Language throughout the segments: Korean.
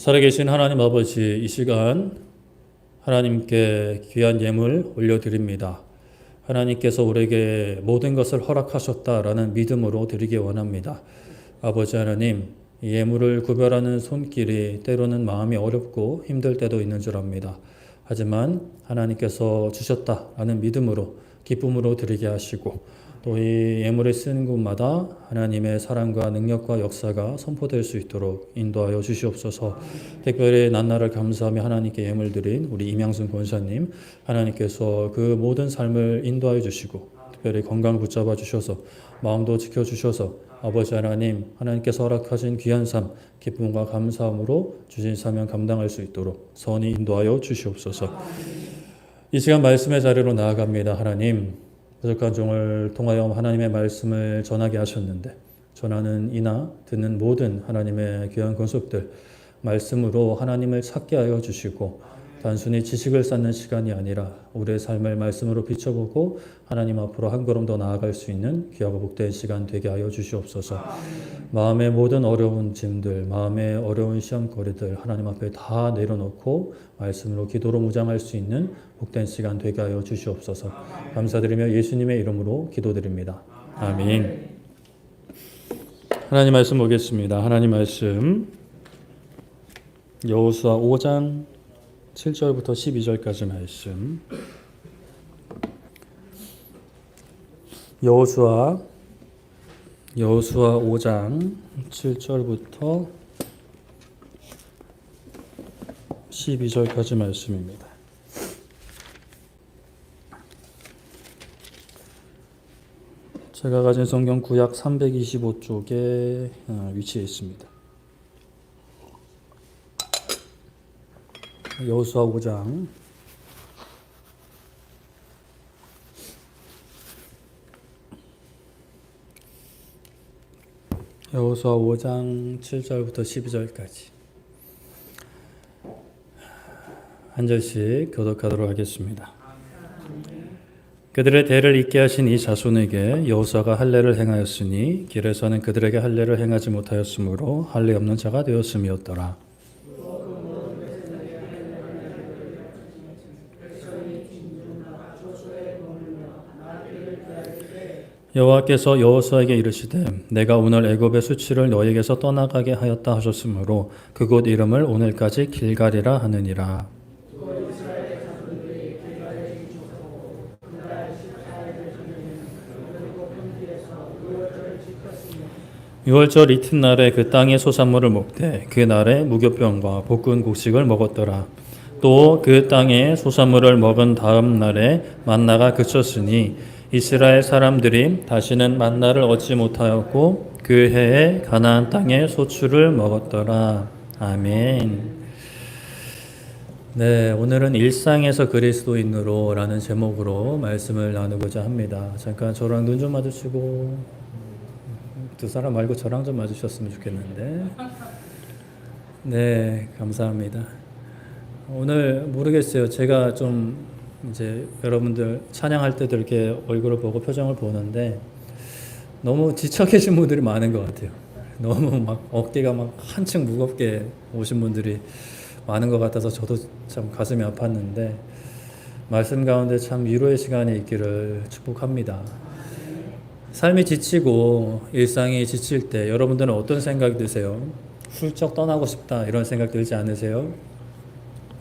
살아계신 하나님 아버지, 이 시간 하나님께 귀한 예물 올려드립니다. 하나님께서 우리에게 모든 것을 허락하셨다라는 믿음으로 드리기 원합니다. 아버지 하나님, 이 예물을 구별하는 손길이 때로는 마음이 어렵고 힘들 때도 있는 줄 압니다. 하지만 하나님께서 주셨다라는 믿음으로 기쁨으로 드리게 하시고 또 이 예물을 쓰는 곳마다 하나님의 사랑과 능력과 역사가 선포될 수 있도록 인도하여 주시옵소서. 특별히 난나를 감사하며 하나님께 예물 드린 우리 임양순 권사님, 하나님께서 그 모든 삶을 인도하여 주시고 특별히 건강 붙잡아 주셔서 마음도 지켜주셔서 아버지 하나님, 하나님께서 허락하신 귀한 삶, 기쁨과 감사함으로 주신 사명 감당할 수 있도록 선히 인도하여 주시옵소서. 이 시간 말씀의 자리로 나아갑니다. 하나님, 부족한 종을 통하여 하나님의 말씀을 전하게 하셨는데 전하는 이나 듣는 모든 하나님의 귀한 권속들 말씀으로 하나님을 찾게 하여 주시고 단순히 지식을 쌓는 시간이 아니라 우리의 삶을 말씀으로 비춰보고 하나님 앞으로 한 걸음 더 나아갈 수 있는 귀하고 복된 시간 되게 하여 주시옵소서. 마음의 모든 어려운 짐들, 마음의 어려운 시험거리들 하나님 앞에 다 내려놓고 말씀으로 기도로 무장할 수 있는 복된 시간 되게 하여 주시옵소서. 감사드리며 예수님의 이름으로 기도드립니다. 아멘. 하나님 말씀 보겠습니다. 하나님 말씀 여호수아 5장 7절부터 12절까지 말씀. 여호수아 5장 7절부터 12절까지 말씀입니다. 제가 가진 성경 구약 325쪽에 위치해 있습니다. 여호수아 5장 여호수아 5장 7절부터 12절까지 한 절씩 교독하도록 하겠습니다. 그들의 대를 잇게 하신 이 자손에게 여호수아가 할례를 행하였으니 길에서는 그들에게 할례를 행하지 못하였으므로 할례 없는 자가 되었음이었더라. 여호와께서 여호수아에게 이르시되 내가 오늘 애굽의 수치를 너에게서 떠나가게 하였다 하셨으므로 그곳 이름을 오늘까지 길갈이라 하느니라. 유월절 이튿날에 그 땅의 소산물을 먹되 그 날에 무교병과 볶은 곡식을 먹었더라. 또 그 땅의 소산물을 먹은 다음 날에 만나가 그쳤으니 이스라엘 사람들이 다시는 만나를 얻지 못하였고 그 해에 가나안 땅의 소출을 먹었더라. 아멘. 네, 오늘은 일상에서 그리스도인으로 라는 제목으로 말씀을 나누고자 합니다. 잠깐 저랑 눈 좀 마주치고 두 사람 말고 저랑 좀 마주쳤으면 좋겠는데. 네, 감사합니다. 오늘 모르겠어요. 제가 좀 이제 여러분들 찬양할 때도 이렇게 얼굴을 보고 표정을 보는데 너무 지쳐 계신 분들이 많은 것 같아요. 너무 막 어깨가 막 한층 무겁게 오신 분들이 많은 것 같아서 저도 참 가슴이 아팠는데 말씀 가운데 참 위로의 시간이 있기를 축복합니다. 삶이 지치고 일상이 지칠 때 여러분들은 어떤 생각이 드세요? 훌쩍 떠나고 싶다 이런 생각 들지 않으세요?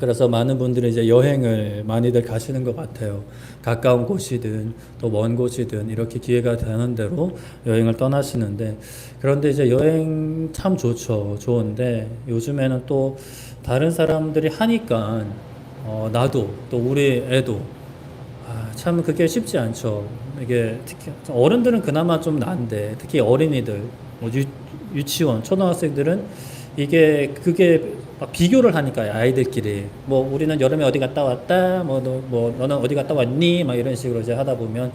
그래서 많은 분들이 이제 여행을 많이들 가시는 것 같아요. 가까운 곳이든 또 먼 곳이든 이렇게 기회가 되는 대로 여행을 떠나시는데 그런데 이제 여행 참 좋죠. 좋은데 요즘에는 또 다른 사람들이 하니까 나도 또 우리 애도 참 그게 쉽지 않죠. 이게 특히 어른들은 그나마 좀 나은데 특히 어린이들, 유치원, 초등학생들은 그게 막 비교를 하니까 아이들끼리 뭐 우리는 여름에 어디 갔다 왔다, 너는 어디 갔다 왔니, 막 이런 식으로 이제 하다 보면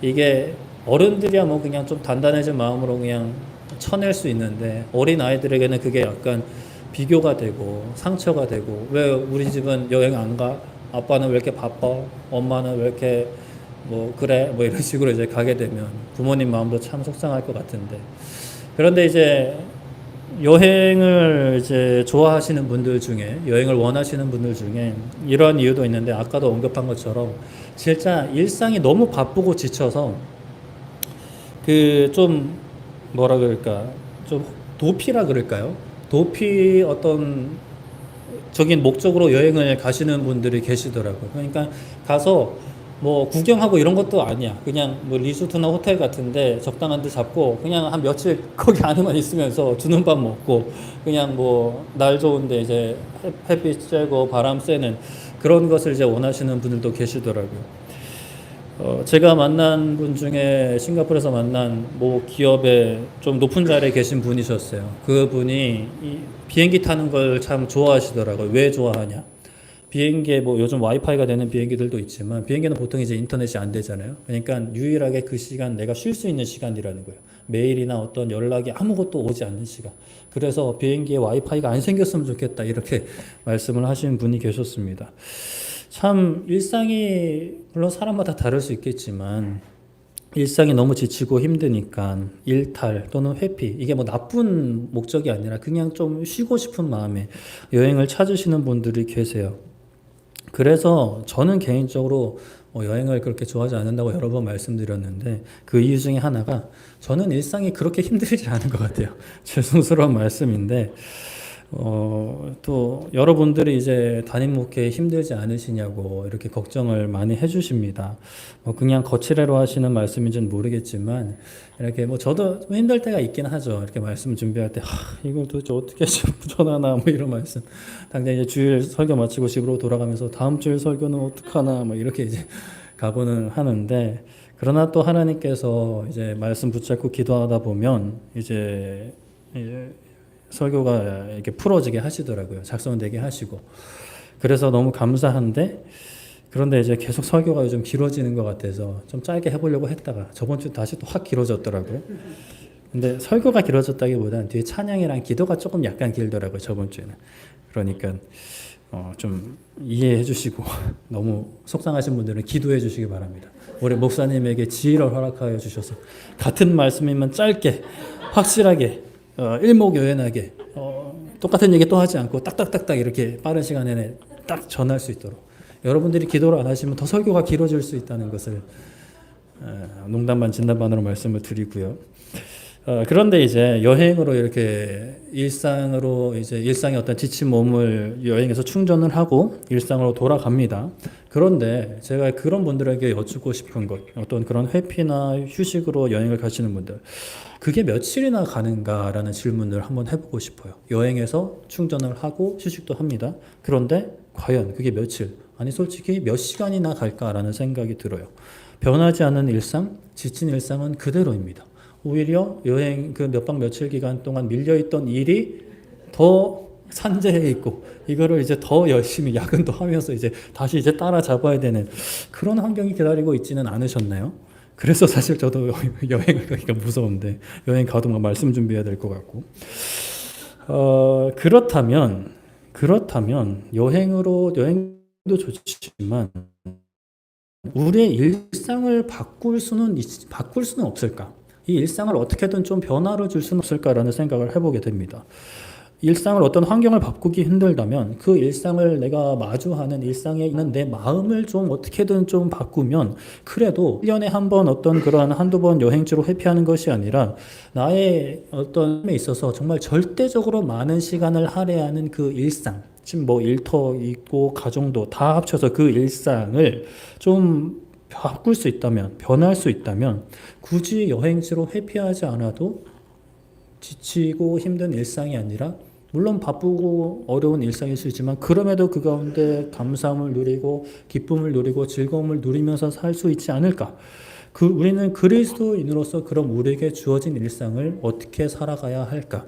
이게 어른들이야 뭐 그냥 좀 단단해진 마음으로 그냥 쳐낼 수 있는데 어린 아이들에게는 그게 약간 비교가 되고 상처가 되고 왜 우리 집은 여행 안 가? 아빠는 왜 이렇게 바빠? 엄마는 왜 이렇게 뭐 그래? 뭐 이런 식으로 이제 가게 되면 부모님 마음도 참 속상할 것 같은데 그런데 이제 여행을 이제 좋아하시는 분들 중에, 여행을 원하시는 분들 중에 이러한 이유도 있는데, 아까도 언급한 것처럼 진짜 일상이 너무 바쁘고 지쳐서 그 좀 뭐라 그럴까, 좀 도피라 그럴까요? 도피 어떤 적인 목적으로 여행을 가시는 분들이 계시더라고요. 그러니까 가서 뭐 구경하고 이런 것도 아니야. 그냥 뭐 리조트나 호텔 같은데 적당한 데 잡고 그냥 한 며칠 거기 안에만 있으면서 주는 밥 먹고 그냥 뭐 날 좋은데 이제 햇빛 쬐고 바람 쐬는 그런 것을 이제 원하시는 분들도 계시더라고요. 제가 만난 분 중에 싱가포르에서 만난 뭐 기업에 좀 높은 자리에 계신 분이셨어요. 그분이 이 비행기 타는 걸 참 좋아하시더라고요. 왜 좋아하냐? 비행기에 뭐 요즘 와이파이가 되는 비행기들도 있지만 비행기는 보통 이제 인터넷이 안 되잖아요. 그러니까 유일하게 그 시간 내가 쉴 수 있는 시간이라는 거예요. 메일이나 어떤 연락이 아무것도 오지 않는 시간. 그래서 비행기에 와이파이가 안 생겼으면 좋겠다 이렇게 말씀을 하신 분이 계셨습니다. 참 일상이 물론 사람마다 다를 수 있겠지만 일상이 너무 지치고 힘드니까 일탈 또는 회피 이게 뭐 나쁜 목적이 아니라 그냥 좀 쉬고 싶은 마음에 여행을 찾으시는 분들이 계세요. 그래서 저는 개인적으로 여행을 그렇게 좋아하지 않는다고 여러 번 말씀드렸는데 그 이유 중에 하나가 저는 일상이 그렇게 힘들지 않은 것 같아요. 죄송스러운 말씀인데 또 여러분들이 이제 담임 목회 힘들지 않으시냐고 이렇게 걱정을 많이 해주십니다. 그냥 거칠애로 하시는 말씀인지는 모르겠지만 이렇게 뭐 저도 좀 힘들 때가 있긴 하죠. 이렇게 말씀 준비할 때 이걸 도대체 어떻게 전하나 뭐 이런 말씀. 당장 이제 주일 설교 마치고 집으로 돌아가면서 다음 주일 설교는 어떡하나 뭐 이렇게 이제 가고는 하는데 그러나 또 하나님께서 이제 말씀 붙잡고 기도하다 보면 이제 설교가 이렇게 풀어지게 하시더라고요. 작성되게 하시고. 그래서 너무 감사한데, 그런데 이제 계속 설교가 요즘 길어지는 것 같아서 좀 짧게 해보려고 했다가 저번 주 다시 또 확 길어졌더라고요. 근데 설교가 길어졌다기보다는 뒤에 찬양이랑 기도가 조금 약간 길더라고요. 저번 주에는. 그러니까 좀 이해해 주시고 너무 속상하신 분들은 기도해 주시기 바랍니다. 우리 목사님에게 지혜를 허락하여 주셔서 같은 말씀이면 짧게 확실하게 일목요연하게 똑같은 얘기 또 하지 않고 딱딱딱딱 이렇게 빠른 시간 내에 딱 전할 수 있도록 여러분들이 기도를 안 하시면 더 설교가 길어질 수 있다는 것을 농담반 진담반으로 말씀을 드리고요. 그런데 이제 여행으로 이렇게 일상으로 이제 일상의 어떤 지친 몸을 여행에서 충전을 하고 일상으로 돌아갑니다. 그런데 제가 그런 분들에게 여쭙고 싶은 것, 어떤 그런 회피나 휴식으로 여행을 가시는 분들, 그게 며칠이나 가는가라는 질문을 한번 해보고 싶어요. 여행에서 충전을 하고 휴식도 합니다. 그런데 과연 그게 며칠, 아니 솔직히 몇 시간이나 갈까라는 생각이 들어요. 변하지 않는 일상, 지친 일상은 그대로입니다. 오히려 여행 그 몇 박 며칠 기간 동안 밀려있던 일이 더 산재해 있고 이거를 이제 더 열심히 야근도 하면서 이제 다시 이제 따라잡아야 되는 그런 환경이 기다리고 있지는 않으셨나요? 그래서 사실 저도 여행을 가기가 무서운데 여행 가도 뭐 말씀 준비해야 될 것 같고 그렇다면 여행도 좋지만 우리의 일상을 바꿀 수는 없을까? 이 일상을 어떻게든 좀 변화를 줄 수는 없을까라는 생각을 해보게 됩니다. 일상을 어떤 환경을 바꾸기 힘들다면 그 일상을 내가 마주하는 일상에 있는 내 마음을 좀 어떻게든 좀 바꾸면 그래도 1년에 한 번 어떤 그러한 한두 번 여행지로 회피하는 것이 아니라 나의 어떤 삶에 있어서 정말 절대적으로 많은 시간을 할애하는 그 일상 지금 뭐 일터 있고 가정도 다 합쳐서 그 일상을 좀 바꿀 수 있다면 변할 수 있다면 굳이 여행지로 회피하지 않아도 지치고 힘든 일상이 아니라 물론 바쁘고 어려운 일상일 수 있지만 그럼에도 그 가운데 감사함을 누리고 기쁨을 누리고 즐거움을 누리면서 살 수 있지 않을까. 우리는 그리스도인으로서 그럼 우리에게 주어진 일상을 어떻게 살아가야 할까?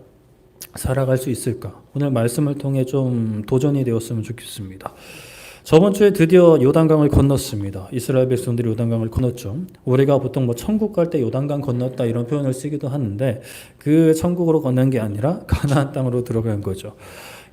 살아갈 수 있을까? 오늘 말씀을 통해 좀 도전이 되었으면 좋겠습니다. 저번 주에 드디어 요단강을 건넜습니다. 이스라엘 백성들이 요단강을 건넜죠. 우리가 보통 뭐 천국 갈 때 요단강 건넜다 이런 표현을 쓰기도 하는데 그 천국으로 건넌 게 아니라 가나안 땅으로 들어간 거죠.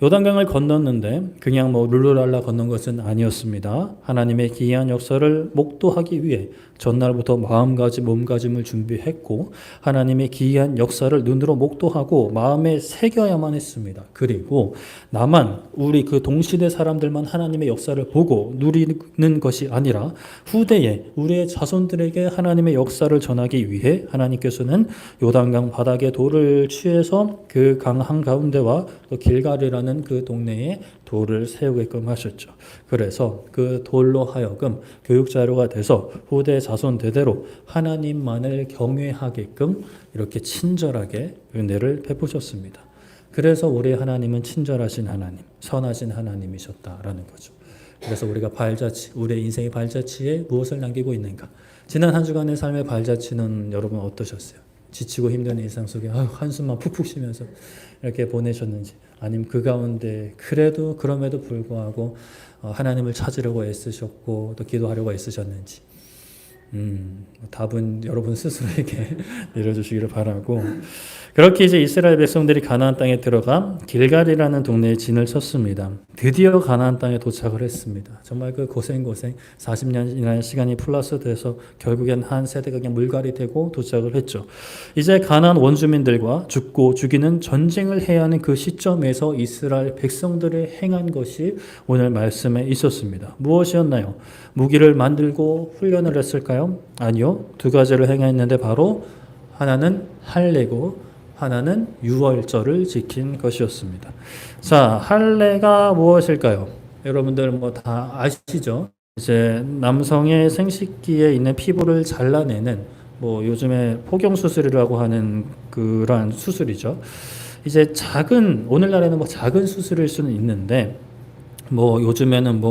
요단강을 건넜는데 그냥 뭐 룰루랄라 건넌 것은 아니었습니다. 하나님의 기이한 역사를 목도하기 위해 전날부터 마음가짐, 몸가짐을 준비했고 하나님의 기이한 역사를 눈으로 목도하고 마음에 새겨야만 했습니다. 그리고 나만 우리 그 동시대 사람들만 하나님의 역사를 보고 누리는 것이 아니라 후대에 우리의 자손들에게 하나님의 역사를 전하기 위해 하나님께서는 요단강 바닥에 돌을 취해서 그 강 한가운데와 또 길갈이라는 그 동네에 돌을 세우게끔 하셨죠. 그래서 그 돌로 하여금 교육 자료가 돼서 후대 자손 대대로 하나님만을 경외하게끔 이렇게 친절하게 은혜를 베푸셨습니다. 그래서 우리 하나님은 친절하신 하나님, 선하신 하나님이셨다라는 거죠. 그래서 우리가 발자취, 우리의 인생의 발자취에 무엇을 남기고 있는가? 지난 한 주간의 삶의 발자취는 여러분 어떠셨어요? 지치고 힘든 일상 속에 한숨만 푹푹 쉬면서 이렇게 보내셨는지, 아니면 그 가운데 그래도 그럼에도 불구하고 하나님을 찾으려고 애쓰셨고 또 기도하려고 애쓰셨는지, 답은 여러분 스스로에게 내려주시기를 바라고, 그렇게 이제 이스라엘 백성들이 가나안 땅에 들어가 길갈이라는 동네에 진을 쳤습니다. 드디어 가나안 땅에 도착을 했습니다. 정말 그 고생 40년이라는 시간이 플러스 돼서 결국엔 한 세대가 그냥 물갈이 되고 도착을 했죠. 이제 가나안 원주민들과 죽고 죽이는 전쟁을 해야 하는 그 시점에서 이스라엘 백성들이 행한 것이 오늘 말씀에 있었습니다. 무엇이었나요? 무기를 만들고 훈련을 했을까요? 아니요. 두 가지를 행했는데 바로 하나는 할례고 하나는 유월절을 지킨 것이었습니다. 자, 할례가 무엇일까요? 여러분들 뭐 다 아시죠? 이제 남성의 생식기에 있는 피부를 잘라내는 뭐 요즘에 포경 수술이라고 하는 그러한 수술이죠. 이제 오늘날에는 뭐 작은 수술일 수는 있는데 뭐 요즘에는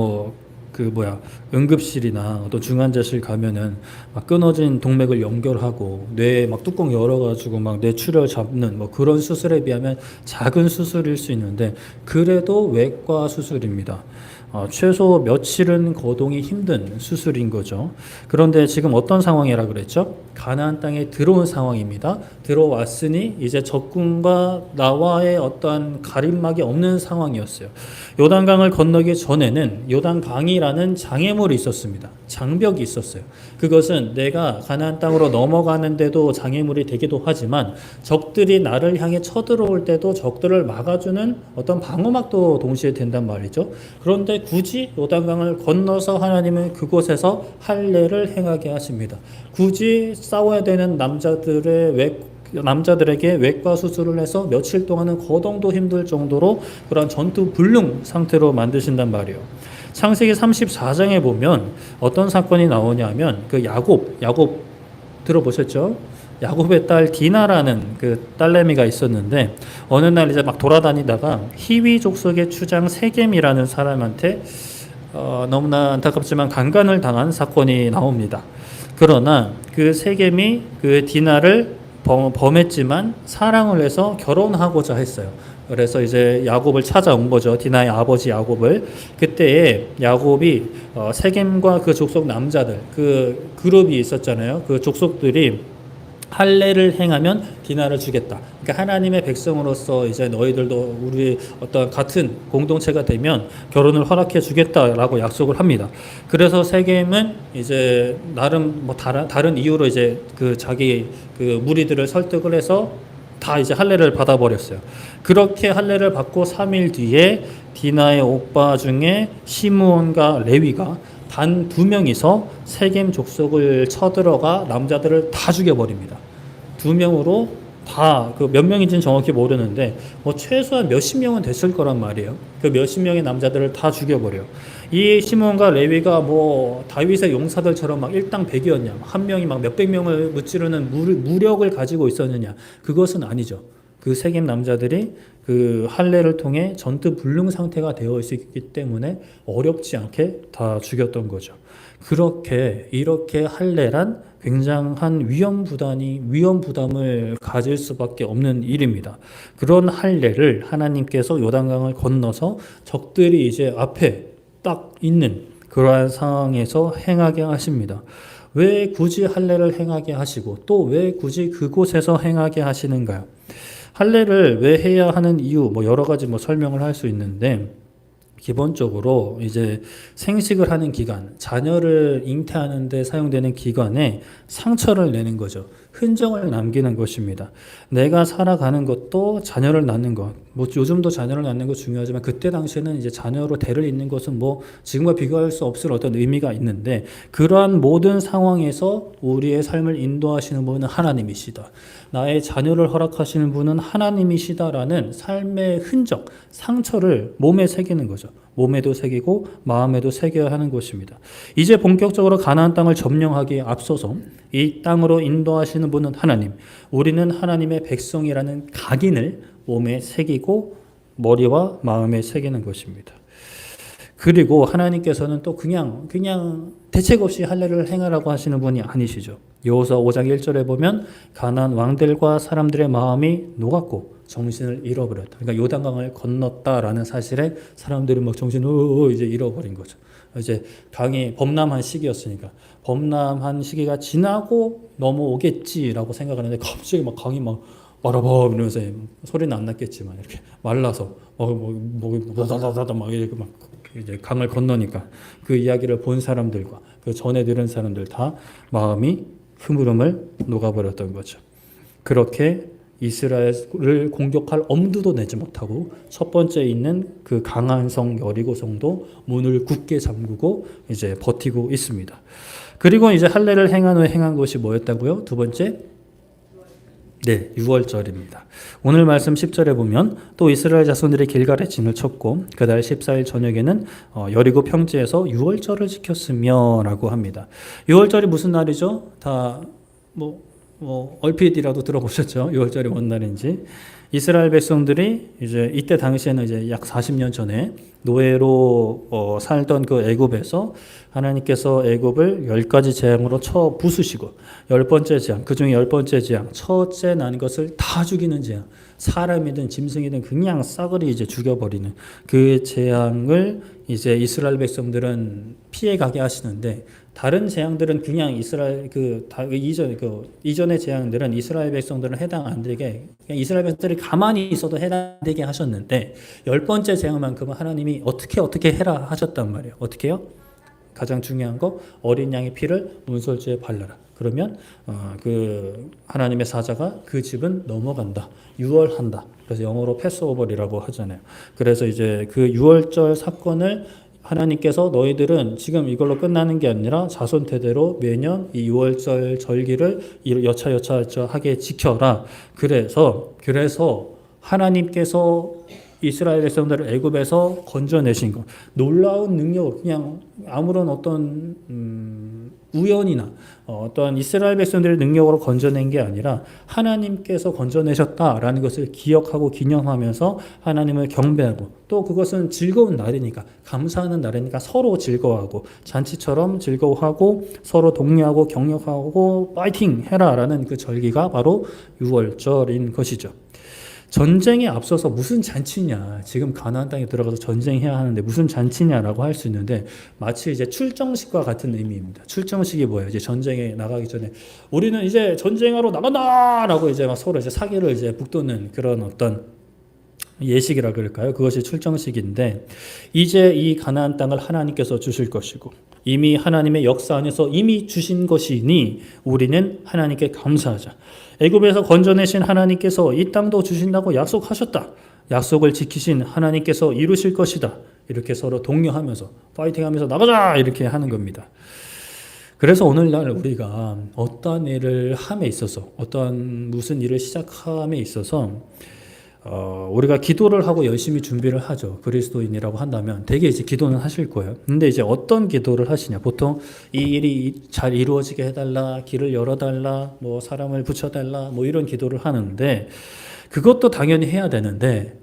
응급실이나 어떤 중환자실 가면은 막 끊어진 동맥을 연결하고 뇌에 막 뚜껑 열어가지고 막 뇌출혈 잡는 뭐 그런 수술에 비하면 작은 수술일 수 있는데 그래도 외과 수술입니다. 최소 며칠은 거동이 힘든 수술인 거죠. 그런데 지금 어떤 상황이라 그랬죠? 가나안 땅에 들어온 상황입니다. 들어왔으니 이제 적군과 나와의 어떠한 가림막이 없는 상황이었어요. 요단강을 건너기 전에는 요단강이라는 장애물이 있었습니다. 장벽이 있었어요. 그것은 내가 가나안 땅으로 넘어가는데도 장애물이 되기도 하지만 적들이 나를 향해 쳐들어올 때도 적들을 막아주는 어떤 방어막도 동시에 된단 말이죠. 그런데 굳이 요단강을 건너서 하나님은 그곳에서 할례를 행하게 하십니다. 굳이 싸워야 되는 남자들에게 외과 수술을 해서 며칠 동안은 거동도 힘들 정도로 그런 전투 불능 상태로 만드신단 말이에요. 창세기 34장에 보면 어떤 사건이 나오냐면 그 야곱 들어보셨죠? 야곱의 딸 디나라는 그 딸내미가 있었는데 어느 날 이제 막 돌아다니다가 히위 족속의 추장 세겜이라는 사람한테 너무나 안타깝지만 강간을 당한 사건이 나옵니다. 그러나 그 세겜이 그 디나를 범했지만 사랑을 해서 결혼하고자 했어요. 그래서 이제 야곱을 찾아온 거죠. 디나의 아버지 야곱을. 그때에 야곱이 세겜과 그 족속 남자들, 그 그룹이 있었잖아요. 그 족속들이 할례를 행하면 디나를 주겠다. 그러니까 하나님의 백성으로서 이제 너희들도 우리 어떤 같은 공동체가 되면 결혼을 허락해 주겠다라고 약속을 합니다. 그래서 세겜은 이제 나름 뭐 다른 이유로 이제 그 자기 그 무리들을 설득을 해서 다 이제 할례를 받아버렸어요. 그렇게 할례를 받고 3일 뒤에 디나의 오빠 중에 시므온과 레위가 단 2명이서 세겜 족속을 쳐들어가 남자들을 다 죽여버립니다. 2명으로 다 그 몇 명인지는 정확히 모르는데 뭐 최소한 몇십 명은 됐을 거란 말이에요. 그 몇십 명의 남자들을 다 죽여버려요. 이 시몬과 레위가 뭐 다윗의 용사들처럼 막 일당 백이었냐, 한 명이 막 몇백 명을 무찌르는 무력을 가지고 있었느냐, 그것은 아니죠. 그 세겜 남자들이 그 할례를 통해 전투 불능 상태가 되어 있기 때문에 어렵지 않게 다 죽였던 거죠. 이렇게 할례란 굉장한 위험 부담을 가질 수밖에 없는 일입니다. 그런 할례를 하나님께서 요단강을 건너서 적들이 이제 앞에 딱 있는 그러한 상황에서 행하게 하십니다. 왜 굳이 할례를 행하게 하시고 또 왜 굳이 그곳에서 행하게 하시는가요? 할례를 왜 해야 하는 이유 뭐 여러 가지 뭐 설명을 할 수 있는데 기본적으로 이제 생식을 하는 기간, 자녀를 잉태하는 데 사용되는 기간에 상처를 내는 거죠. 흔적을 남기는 것입니다. 내가 살아가는 것도 자녀를 낳는 것. 뭐 요즘도 자녀를 낳는 것 중요하지만 그때 당시에는 이제 자녀로 대를 잇는 것은 뭐 지금과 비교할 수 없을 어떤 의미가 있는데 그러한 모든 상황에서 우리의 삶을 인도하시는 분은 하나님이시다. 나의 자녀를 허락하시는 분은 하나님이시다라는 삶의 흔적, 상처를 몸에 새기는 거죠. 몸에도 새기고 마음에도 새겨야 하는 것입니다. 이제 본격적으로 가나안 땅을 점령하기에 앞서서 이 땅으로 인도하시는 분은 하나님, 우리는 하나님의 백성이라는 각인을 몸에 새기고 머리와 마음에 새기는 것입니다. 그리고 하나님께서는 또 그냥 대책 없이 할례를 행하라고 하시는 분이 아니시죠. 여호수아 5장 1절에 보면 가나안 왕들과 사람들의 마음이 녹았고 정신을 잃어버렸다. 그러니까 요단강을 건넜다라는 사실에 사람들이 막 정신을 이제 잃어버린 거죠. 이제 강이 범람한 시기였으니까 범람한 시기가 지나고 넘어오겠지라고 생각하는데 갑자기 막 강이 막 바라봐 이러면서 소리는 안 났겠지만 이렇게 말라서 막 이렇게 막 이제 강을 건너니까 그 이야기를 본 사람들과 그 전에 들은 사람들 다 마음이 흐물음을 녹아버렸던 거죠. 그렇게 이스라엘을 공격할 엄두도 내지 못하고 첫 번째 있는 그 강한 성 여리고성도 문을 굳게 잠그고 이제 버티고 있습니다. 그리고 이제 할례를 행한 후에 행한 것이 뭐였다고요? 두 번째, 네, 유월절입니다. 오늘 말씀 10절에 보면 또 이스라엘 자손들이 길갈에 진을 쳤고 그달 14일 저녁에는 여리고 평지에서 유월절을 지켰으며 라고 합니다. 유월절이 무슨 날이죠? 다 얼핏이라도 들어보셨죠? 유월절이 뭔 날인지. 이스라엘 백성들이 이제 이때 당시에는 이제 약 40년 전에 노예로 살던 그 애굽에서 하나님께서 애굽을 10가지 재앙으로 쳐 부수시고 10번째 재앙, 그 중에 10번째 재앙, 첫째 난 것을 다 죽이는 재앙, 사람이든 짐승이든 그냥 싸그리 이제 죽여버리는 그 재앙을 이제 이스라엘 백성들은 피해가게 하시는데 다른 재앙들은 그냥 이스라엘 이전의 재앙들은 이스라엘 백성들은 해당 안 되게 그냥 이스라엘 백성들이 가만히 있어도 해당되게 하셨는데 10번째 재앙만큼은 하나님이 어떻게 해라 하셨단 말이에요. 어떻게요? 가장 중요한 거 어린 양의 피를 문설주에 발라라. 그러면 그 하나님의 사자가 그 집은 넘어간다. 유월한다. 그래서 영어로 패스오버리라고 하잖아요. 그래서 이제 그 유월절 사건을 하나님께서 너희들은 지금 이걸로 끝나는 게 아니라 자손 대대로 매년 이 유월절 절기를 여차하게 지켜라. 그래서 하나님께서 이스라엘 백성들을 애굽에서 건져내신 것, 놀라운 능력으로 그냥 아무런 어떤 우연이나 어떤 이스라엘 백성들의 능력으로 건져낸 게 아니라 하나님께서 건져내셨다라는 것을 기억하고 기념하면서 하나님을 경배하고 또 그것은 즐거운 날이니까 감사하는 날이니까 서로 즐거워하고 잔치처럼 즐거워하고 서로 독려하고 격려하고 파이팅 해라라는 그 절기가 바로 유월절인 것이죠. 전쟁에 앞서서 무슨 잔치냐, 지금 가나안 땅에 들어가서 전쟁해야 하는데 무슨 잔치냐라고 할 수 있는데 마치 이제 출정식과 같은 의미입니다. 출정식이 뭐예요? 이제 전쟁에 나가기 전에 우리는 이제 전쟁하러 나간다라고 이제 막 서로 이제 사기를 이제 북돋는 그런 어떤 예식이라 그럴까요? 그것이 출정식인데 이제 이 가나안 땅을 하나님께서 주실 것이고 이미 하나님의 역사 안에서 이미 주신 것이니 우리는 하나님께 감사하자. 애굽에서 건져내신 하나님께서 이 땅도 주신다고 약속하셨다. 약속을 지키신 하나님께서 이루실 것이다. 이렇게 서로 독려하면서 파이팅하면서 나가자 이렇게 하는 겁니다. 그래서 오늘날 우리가 어떠한 일을 함에 있어서 어떠한 무슨 일을 시작함에 있어서 우리가 기도를 하고 열심히 준비를 하죠. 그리스도인이라고 한다면 되게 이제 기도는 하실 거예요. 근데 이제 어떤 기도를 하시냐? 보통 이 일이 잘 이루어지게 해달라, 길을 열어달라, 뭐 사람을 붙여달라, 뭐 이런 기도를 하는데 그것도 당연히 해야 되는데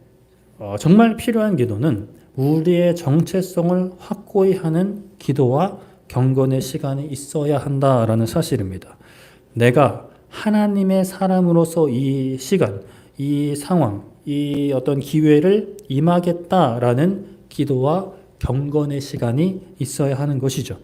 정말 필요한 기도는 우리의 정체성을 확고히 하는 기도와 경건의 시간이 있어야 한다라는 사실입니다. 내가 하나님의 사람으로서 이 시간, 이 상황, 이 어떤 기회를 임하겠다라는 기도와 경건의 시간이 있어야 하는 것이죠.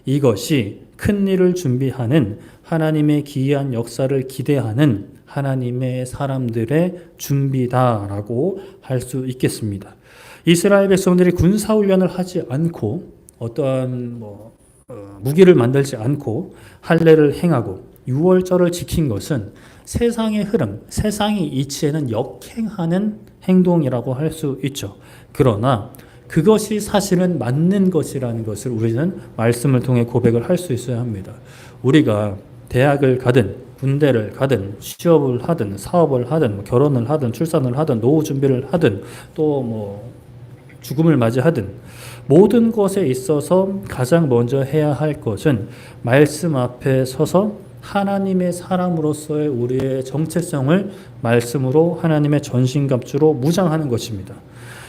이것이 큰 일을 준비하는 하나님의 기이한 역사를 기대하는 하나님의 사람들의 준비다라고 할 수 있겠습니다. 이스라엘 백성들이 군사훈련을 하지 않고 어떠한 무기를 만들지 않고 할례를 행하고 유월절을 지킨 것은 세상의 흐름, 세상의 이치에는 역행하는 행동이라고 할 수 있죠. 그러나 그것이 사실은 맞는 것이라는 것을 우리는 말씀을 통해 고백을 할 수 있어야 합니다. 우리가 대학을 가든 군대를 가든 취업을 하든 사업을 하든 결혼을 하든 출산을 하든 노후 준비를 하든 또 죽음을 맞이하든 모든 것에 있어서 가장 먼저 해야 할 것은 말씀 앞에 서서 하나님의 사람으로서의 우리의 정체성을 말씀으로 하나님의 전신갑주로 무장하는 것입니다.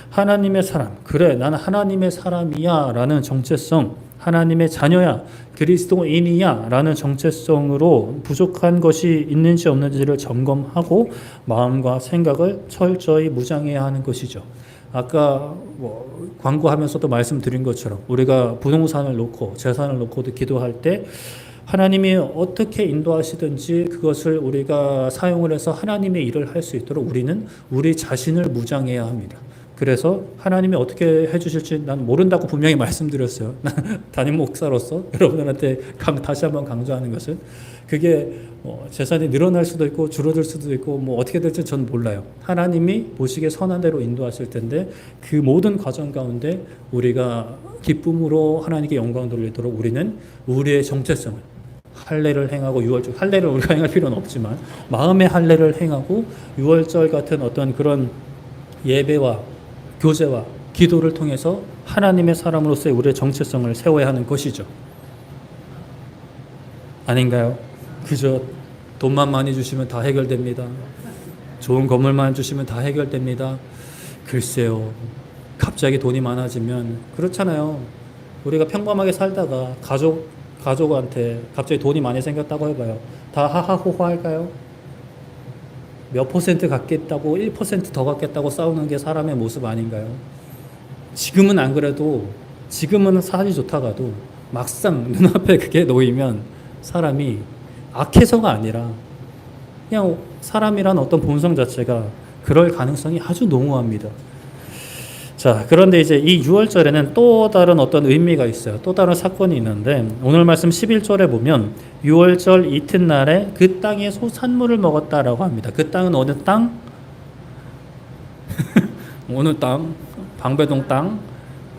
하나님의 사람, 그래 나는 하나님의 사람이야 라는 정체성, 하나님의 자녀야, 그리스도인이야 라는 정체성으로 부족한 것이 있는지 없는지를 점검하고 마음과 생각을 철저히 무장해야 하는 것이죠. 아까 광고하면서도 말씀드린 것처럼 우리가 부동산을 놓고 재산을 놓고도 기도할 때 하나님이 어떻게 인도하시든지 그것을 우리가 사용을 해서 하나님의 일을 할 수 있도록 우리는 우리 자신을 무장해야 합니다. 그래서 하나님이 어떻게 해주실지 난 모른다고 분명히 말씀드렸어요. 담임 목사로서 여러분들한테 다시 한번 강조하는 것은 그게 재산이 늘어날 수도 있고 줄어들 수도 있고 어떻게 될지 전 몰라요. 하나님이 보시기에 선한 대로 인도하실 텐데 그 모든 과정 가운데 우리가 기쁨으로 하나님께 영광 돌리도록 우리는 우리의 정체성을 할례를 행하고 유월절, 할례를 우리가 행할 필요는 없지만 마음의 할례를 행하고 유월절 같은 어떤 그런 예배와 교제와 기도를 통해서 하나님의 사람으로서의 우리의 정체성을 세워야 하는 것이죠. 아닌가요? 그저 돈만 많이 주시면 다 해결됩니다. 좋은 건물만 주시면 다 해결됩니다. 글쎄요. 갑자기 돈이 많아지면 그렇잖아요. 우리가 평범하게 살다가 가족한테 갑자기 돈이 많이 생겼다고 해봐요. 다 하하호호 할까요? 몇 퍼센트 갖겠다고 1% 더 갖겠다고 싸우는 게 사람의 모습 아닌가요? 지금은 안 그래도 지금은 사지 좋다가도 막상 눈앞에 그게 놓이면 사람이 악해서가 아니라 그냥 사람이란 어떤 본성 자체가 그럴 가능성이 아주 농후합니다. 자, 그런데 이제 이 6월절에는 또 다른 어떤 의미가 있어요. 또 다른 사건이 있는데 오늘 말씀 11절에 보면 6월절 이튿날에 그 땅의 소산물을 먹었다라고 합니다. 그 땅은 어느 땅? 어느 땅? 방배동 땅?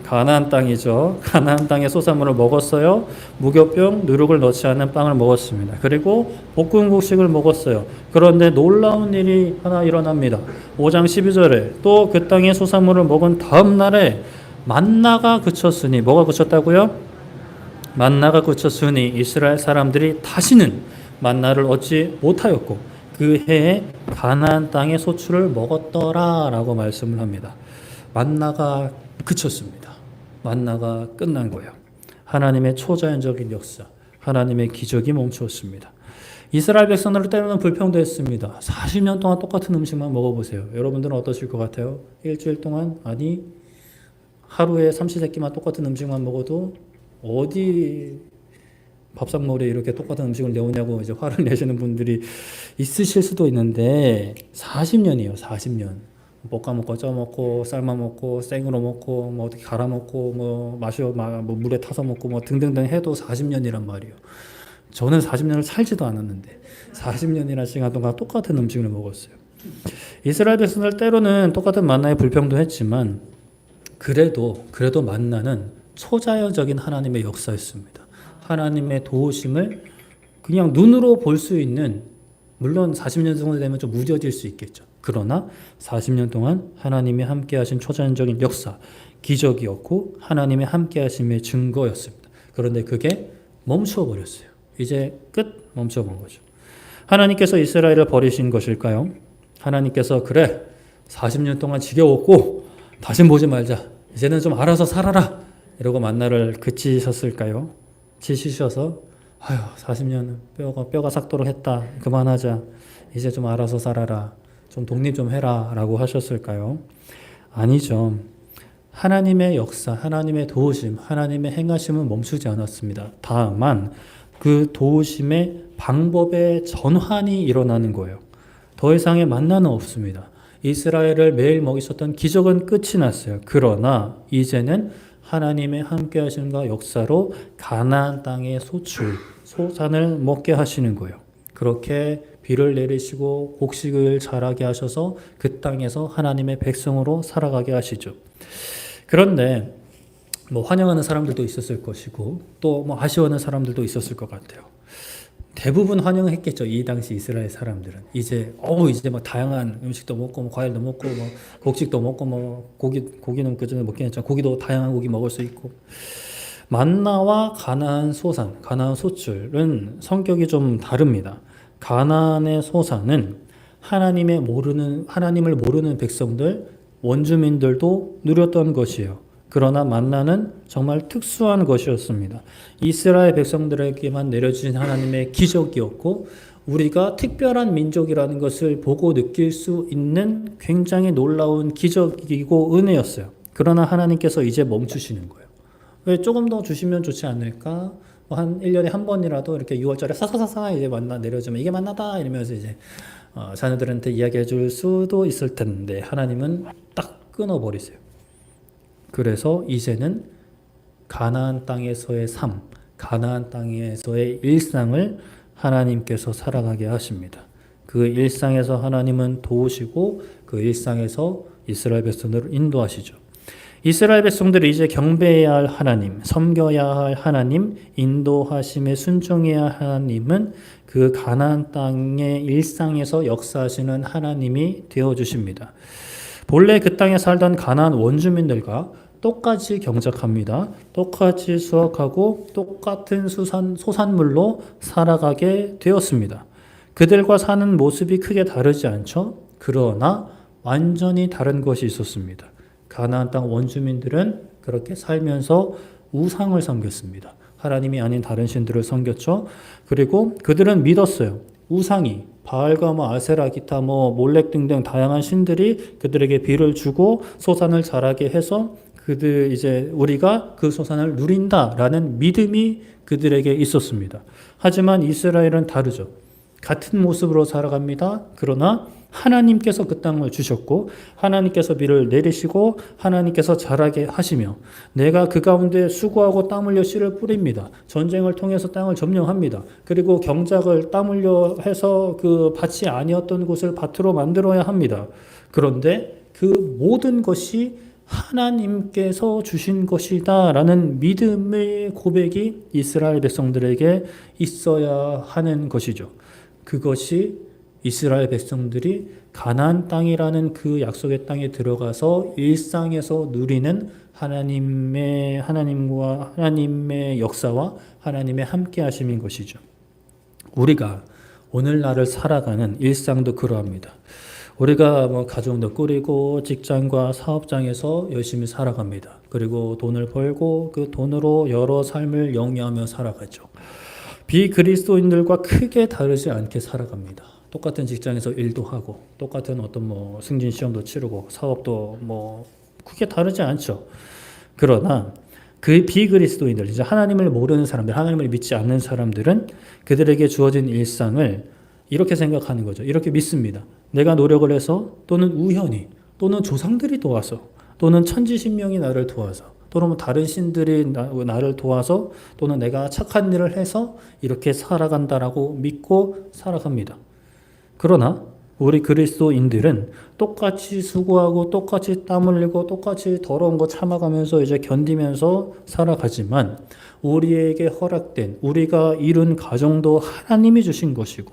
가나안 땅이죠. 가나안 땅의 소산물을 먹었어요. 무교병, 누룩을 넣지 않는 빵을 먹었습니다. 그리고 볶음국식을 먹었어요. 그런데 놀라운 일이 하나 일어납니다. 5장 12절에 또 그 땅의 소산물을 먹은 다음 날에 만나가 그쳤으니 뭐가 그쳤다고요? 만나가 그쳤으니 이스라엘 사람들이 다시는 만나를 얻지 못하였고 그 해에 가나안 땅의 소출을 먹었더라라고 말씀을 합니다. 만나가 그쳤습니다. 만나가 끝난 거예요. 하나님의 초자연적인 역사, 하나님의 기적이 멈추었습니다. 이스라엘 백성들을 때로는 불평도했습니다. 40년 동안 똑같은 음식만 먹어보세요. 여러분들은 어떠실 것 같아요? 일주일 동안? 아니 하루에 삼시세끼만 똑같은 음식만 먹어도 어디 밥상머리에 이렇게 똑같은 음식을 내오냐고 이제 화를 내시는 분들이 있으실 수도 있는데 40년이에요. 40년. 볶아 먹고 쪄 먹고 삶아 먹고 생으로 먹고 어떻게 갈아 먹고 물에 타서 먹고 등등등 해도 40년이란 말이에요. 저는 40년을 살지도 않았는데 40년이라는 시간 동안 똑같은 음식을 먹었어요. 이스라엘 백성들 때로는 똑같은 만나에 불평도 했지만 그래도 만나는 초자연적인 하나님의 역사였습니다. 하나님의 도우심을 그냥 눈으로 볼 수 있는, 물론 40년 정도 되면 좀 무뎌질 수 있겠죠. 그러나 40년 동안 하나님이 함께 하신 초자연적인 역사, 기적이었고 하나님의 함께 하심의 증거였습니다. 그런데 그게 멈춰 버렸어요. 이제 끝 멈춰본 거죠. 하나님께서 이스라엘을 버리신 것일까요? 하나님께서 그래 40년 동안 지겨웠고 다신 보지 말자. 이제는 좀 알아서 살아라. 이러고 만나를 그치셨을까요? 치시셔서 40년 뼈가 삭도록 했다. 그만하자. 이제 좀 알아서 살아라. 좀 독립 좀 해라 라고 하셨을까요? 아니죠. 하나님의 역사, 하나님의 도우심, 하나님의 행하심은 멈추지 않았습니다. 다만 그 도우심의 방법의 전환이 일어나는 거예요. 더 이상의 만나는 없습니다. 이스라엘을 매일 먹이셨던 기적은 끝이 났어요. 그러나 이제는 하나님의 함께 하심과 역사로 가나안 땅의 소산을 먹게 하시는 거예요. 그렇게 비를 내리시고 곡식을 자라게 하셔서 그 땅에서 하나님의 백성으로 살아가게 하시죠. 그런데 환영하는 사람들도 있었을 것이고 또 아쉬워하는 사람들도 있었을 것 같아요. 대부분 환영했겠죠. 이 당시 이스라엘 사람들은 이제 다양한 음식도 먹고 과일도 먹고 곡식도 먹고 고기는 그전에 먹긴 했지만 고기도 다양한 고기 먹을 수 있고 만나와 가나안 소산, 가나안 소출은 성격이 좀 다릅니다. 가나안의 소산은 하나님을 모르는 백성들, 원주민들도 누렸던 것이에요. 그러나 만나는 정말 특수한 것이었습니다. 이스라엘 백성들에게만 내려주신 하나님의 기적이었고 우리가 특별한 민족이라는 것을 보고 느낄 수 있는 굉장히 놀라운 기적이고 은혜였어요. 그러나 하나님께서 이제 멈추시는 거예요. 왜 조금 더 주시면 좋지 않을까? 한 1년에 한 번이라도 이렇게 6월절에 사사사사 이제 만나 내려주면 이게 만나다 이러면서 이제 자녀들한테 이야기해 줄 수도 있을 텐데 하나님은 딱 끊어버리세요. 그래서 이제는 가나안 땅에서의 삶, 가나안 땅에서의 일상을 하나님께서 살아가게 하십니다. 그 일상에서 하나님은 도우시고 그 일상에서 이스라엘 백성들을 인도하시죠. 이스라엘 백성들이 이제 경배해야 할 하나님, 섬겨야 할 하나님, 인도하심에 순종해야 할 하나님은 그 가나안 땅의 일상에서 역사하시는 하나님이 되어주십니다. 본래 그 땅에 살던 가나안 원주민들과 똑같이 경작합니다. 똑같이 수확하고 똑같은 소산물로 살아가게 되었습니다. 그들과 사는 모습이 크게 다르지 않죠? 그러나 완전히 다른 것이 있었습니다. 가나안 땅 원주민들은 그렇게 살면서 우상을 섬겼습니다. 하나님이 아닌 다른 신들을 섬겼죠. 그리고 그들은 믿었어요. 우상이 바알과 아세라 기타 몰렉 등등 다양한 신들이 그들에게 비를 주고 소산을 자라게 해서 우리가 그 소산을 누린다라는 믿음이 그들에게 있었습니다. 하지만 이스라엘은 다르죠. 같은 모습으로 살아갑니다. 그러나 하나님께서 그 땅을 주셨고 하나님께서 비를 내리시고 하나님께서 자라게 하시며 내가 그 가운데 수고하고 땀 흘려 씨를 뿌립니다. 전쟁을 통해서 땅을 점령합니다. 그리고 경작을 땀 흘려 해서 그 밭이 아니었던 곳을 밭으로 만들어야 합니다. 그런데 그 모든 것이 하나님께서 주신 것이다 라는 믿음의 고백이 이스라엘 백성들에게 있어야 하는 것이죠. 그것이 이스라엘 백성들이 가나안 땅이라는 그 약속의 땅에 들어가서 일상에서 누리는 하나님의 역사와 하나님의 함께 하심인 것이죠. 우리가 오늘날을 살아가는 일상도 그러합니다. 우리가 가정도 꾸리고 직장과 사업장에서 열심히 살아갑니다. 그리고 돈을 벌고 그 돈으로 여러 삶을 영위하며 살아가죠. 비그리스도인들과 크게 다르지 않게 살아갑니다. 똑같은 직장에서 일도 하고 똑같은 어떤 승진 시험도 치르고 사업도 크게 다르지 않죠. 그러나 그 비그리스도인들, 이제 하나님을 모르는 사람들, 하나님을 믿지 않는 사람들은 그들에게 주어진 일상을 이렇게 생각하는 거죠. 이렇게 믿습니다. 내가 노력을 해서 또는 우연히 또는 조상들이 도와서 또는 천지신명이 나를 도와서 또는 다른 신들이 나를 도와서 또는 내가 착한 일을 해서 이렇게 살아간다라고 믿고 살아갑니다. 그러나 우리 그리스도인들은 똑같이 수고하고 똑같이 땀 흘리고 똑같이 더러운 거 참아가면서 이제 견디면서 살아가지만 우리에게 허락된 우리가 이룬 가정도 하나님이 주신 것이고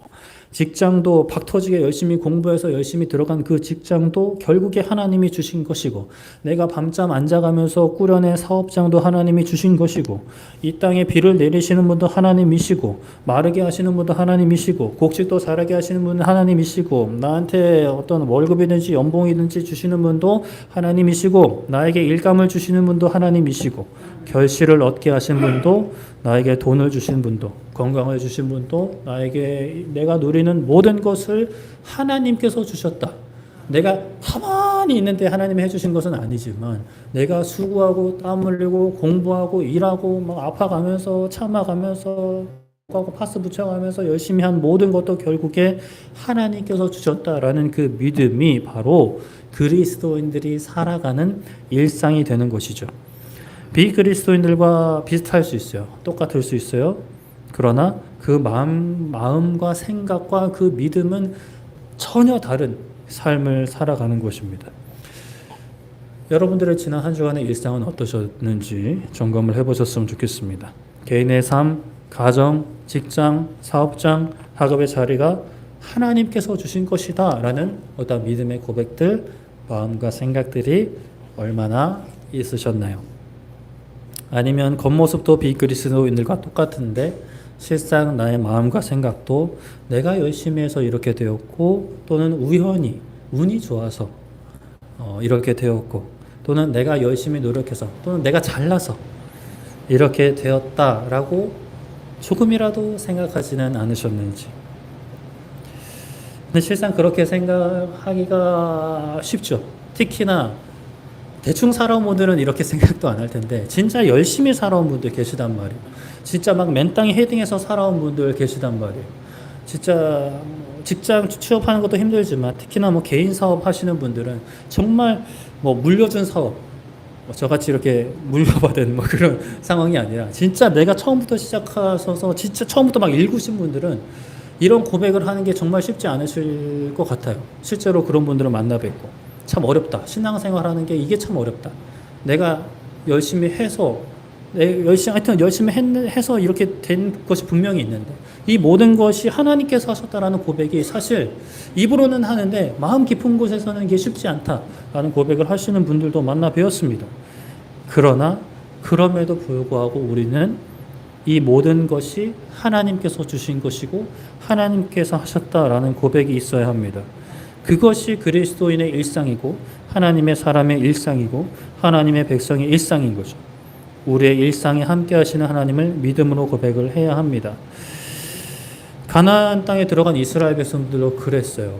직장도 박터지게 열심히 공부해서 열심히 들어간 그 직장도 결국에 하나님이 주신 것이고 내가 밤잠 안 자가면서 꾸려낸 사업장도 하나님이 주신 것이고 이 땅에 비를 내리시는 분도 하나님이시고 마르게 하시는 분도 하나님이시고 곡식도 자라게 하시는 분은 하나님이시고 나한테 어떤 월급이든지 연봉이든지 주시는 분도 하나님이시고 나에게 일감을 주시는 분도 하나님이시고 결실을 얻게 하신 분도 나에게 돈을 주신 분도 건강을 주신 분도 나에게 내가 누리는 모든 것을 하나님께서 주셨다. 내가 가만히 있는데 하나님이 해주신 것은 아니지만 내가 수고하고 땀 흘리고 공부하고 일하고 막 아파가면서 참아가면서 하고 파스 붙여가면서 열심히 한 모든 것도 결국에 하나님께서 주셨다라는 그 믿음이 바로 그리스도인들이 살아가는 일상이 되는 것이죠. 비그리스도인들과 비슷할 수 있어요. 똑같을 수 있어요. 그러나 그 마음과 생각과 그 믿음은 전혀 다른 삶을 살아가는 것입니다. 여러분들의 지난 한 주간의 일상은 어떠셨는지 점검을 해보셨으면 좋겠습니다. 개인의 삶, 가정, 직장, 사업장, 학업의 자리가 하나님께서 주신 것이다 라는 어떤 믿음의 고백들, 마음과 생각들이 얼마나 있으셨나요? 아니면 겉모습도 비그리스도인들과 똑같은데 실상 나의 마음과 생각도 내가 열심히 해서 이렇게 되었고 또는 우연히 운이 좋아서 이렇게 되었고 또는 내가 열심히 노력해서 또는 내가 잘나서 이렇게 되었다라고 조금이라도 생각하지는 않으셨는지. 근데 실상 그렇게 생각하기가 쉽죠. 특히나 대충 살아온 분들은 이렇게 생각도 안 할 텐데 진짜 열심히 살아온 분들 계시단 말이에요. 진짜 막 맨땅에 헤딩해서 살아온 분들 계시단 말이에요. 진짜 직장 취업하는 것도 힘들지만 특히나 뭐 개인 사업 하시는 분들은 정말 뭐 물려준 사업, 저같이 이렇게 물려받은 뭐 그런 상황이 아니라 진짜 내가 처음부터 시작하셔서 진짜 처음부터 막 일구신 분들은 이런 고백을 하는 게 정말 쉽지 않으실 것 같아요. 실제로 그런 분들을 만나 뵙고 참 어렵다. 신앙생활하는 게 이게 참 어렵다. 내가 열심히 해서 하여튼 열심히 해서 이렇게 된 것이 분명히 있는데 이 모든 것이 하나님께서 하셨다라는 고백이 사실 입으로는 하는데 마음 깊은 곳에서는 이게 쉽지 않다라는 고백을 하시는 분들도 만나 뵈었습니다. 그러나 그럼에도 불구하고 우리는 이 모든 것이 하나님께서 주신 것이고 하나님께서 하셨다라는 고백이 있어야 합니다. 그것이 그리스도인의 일상이고 하나님의 사람의 일상이고 하나님의 백성의 일상인 거죠. 우리의 일상에 함께 하시는 하나님을 믿음으로 고백을 해야 합니다. 가나안 땅에 들어간 이스라엘 백성들도 그랬어요.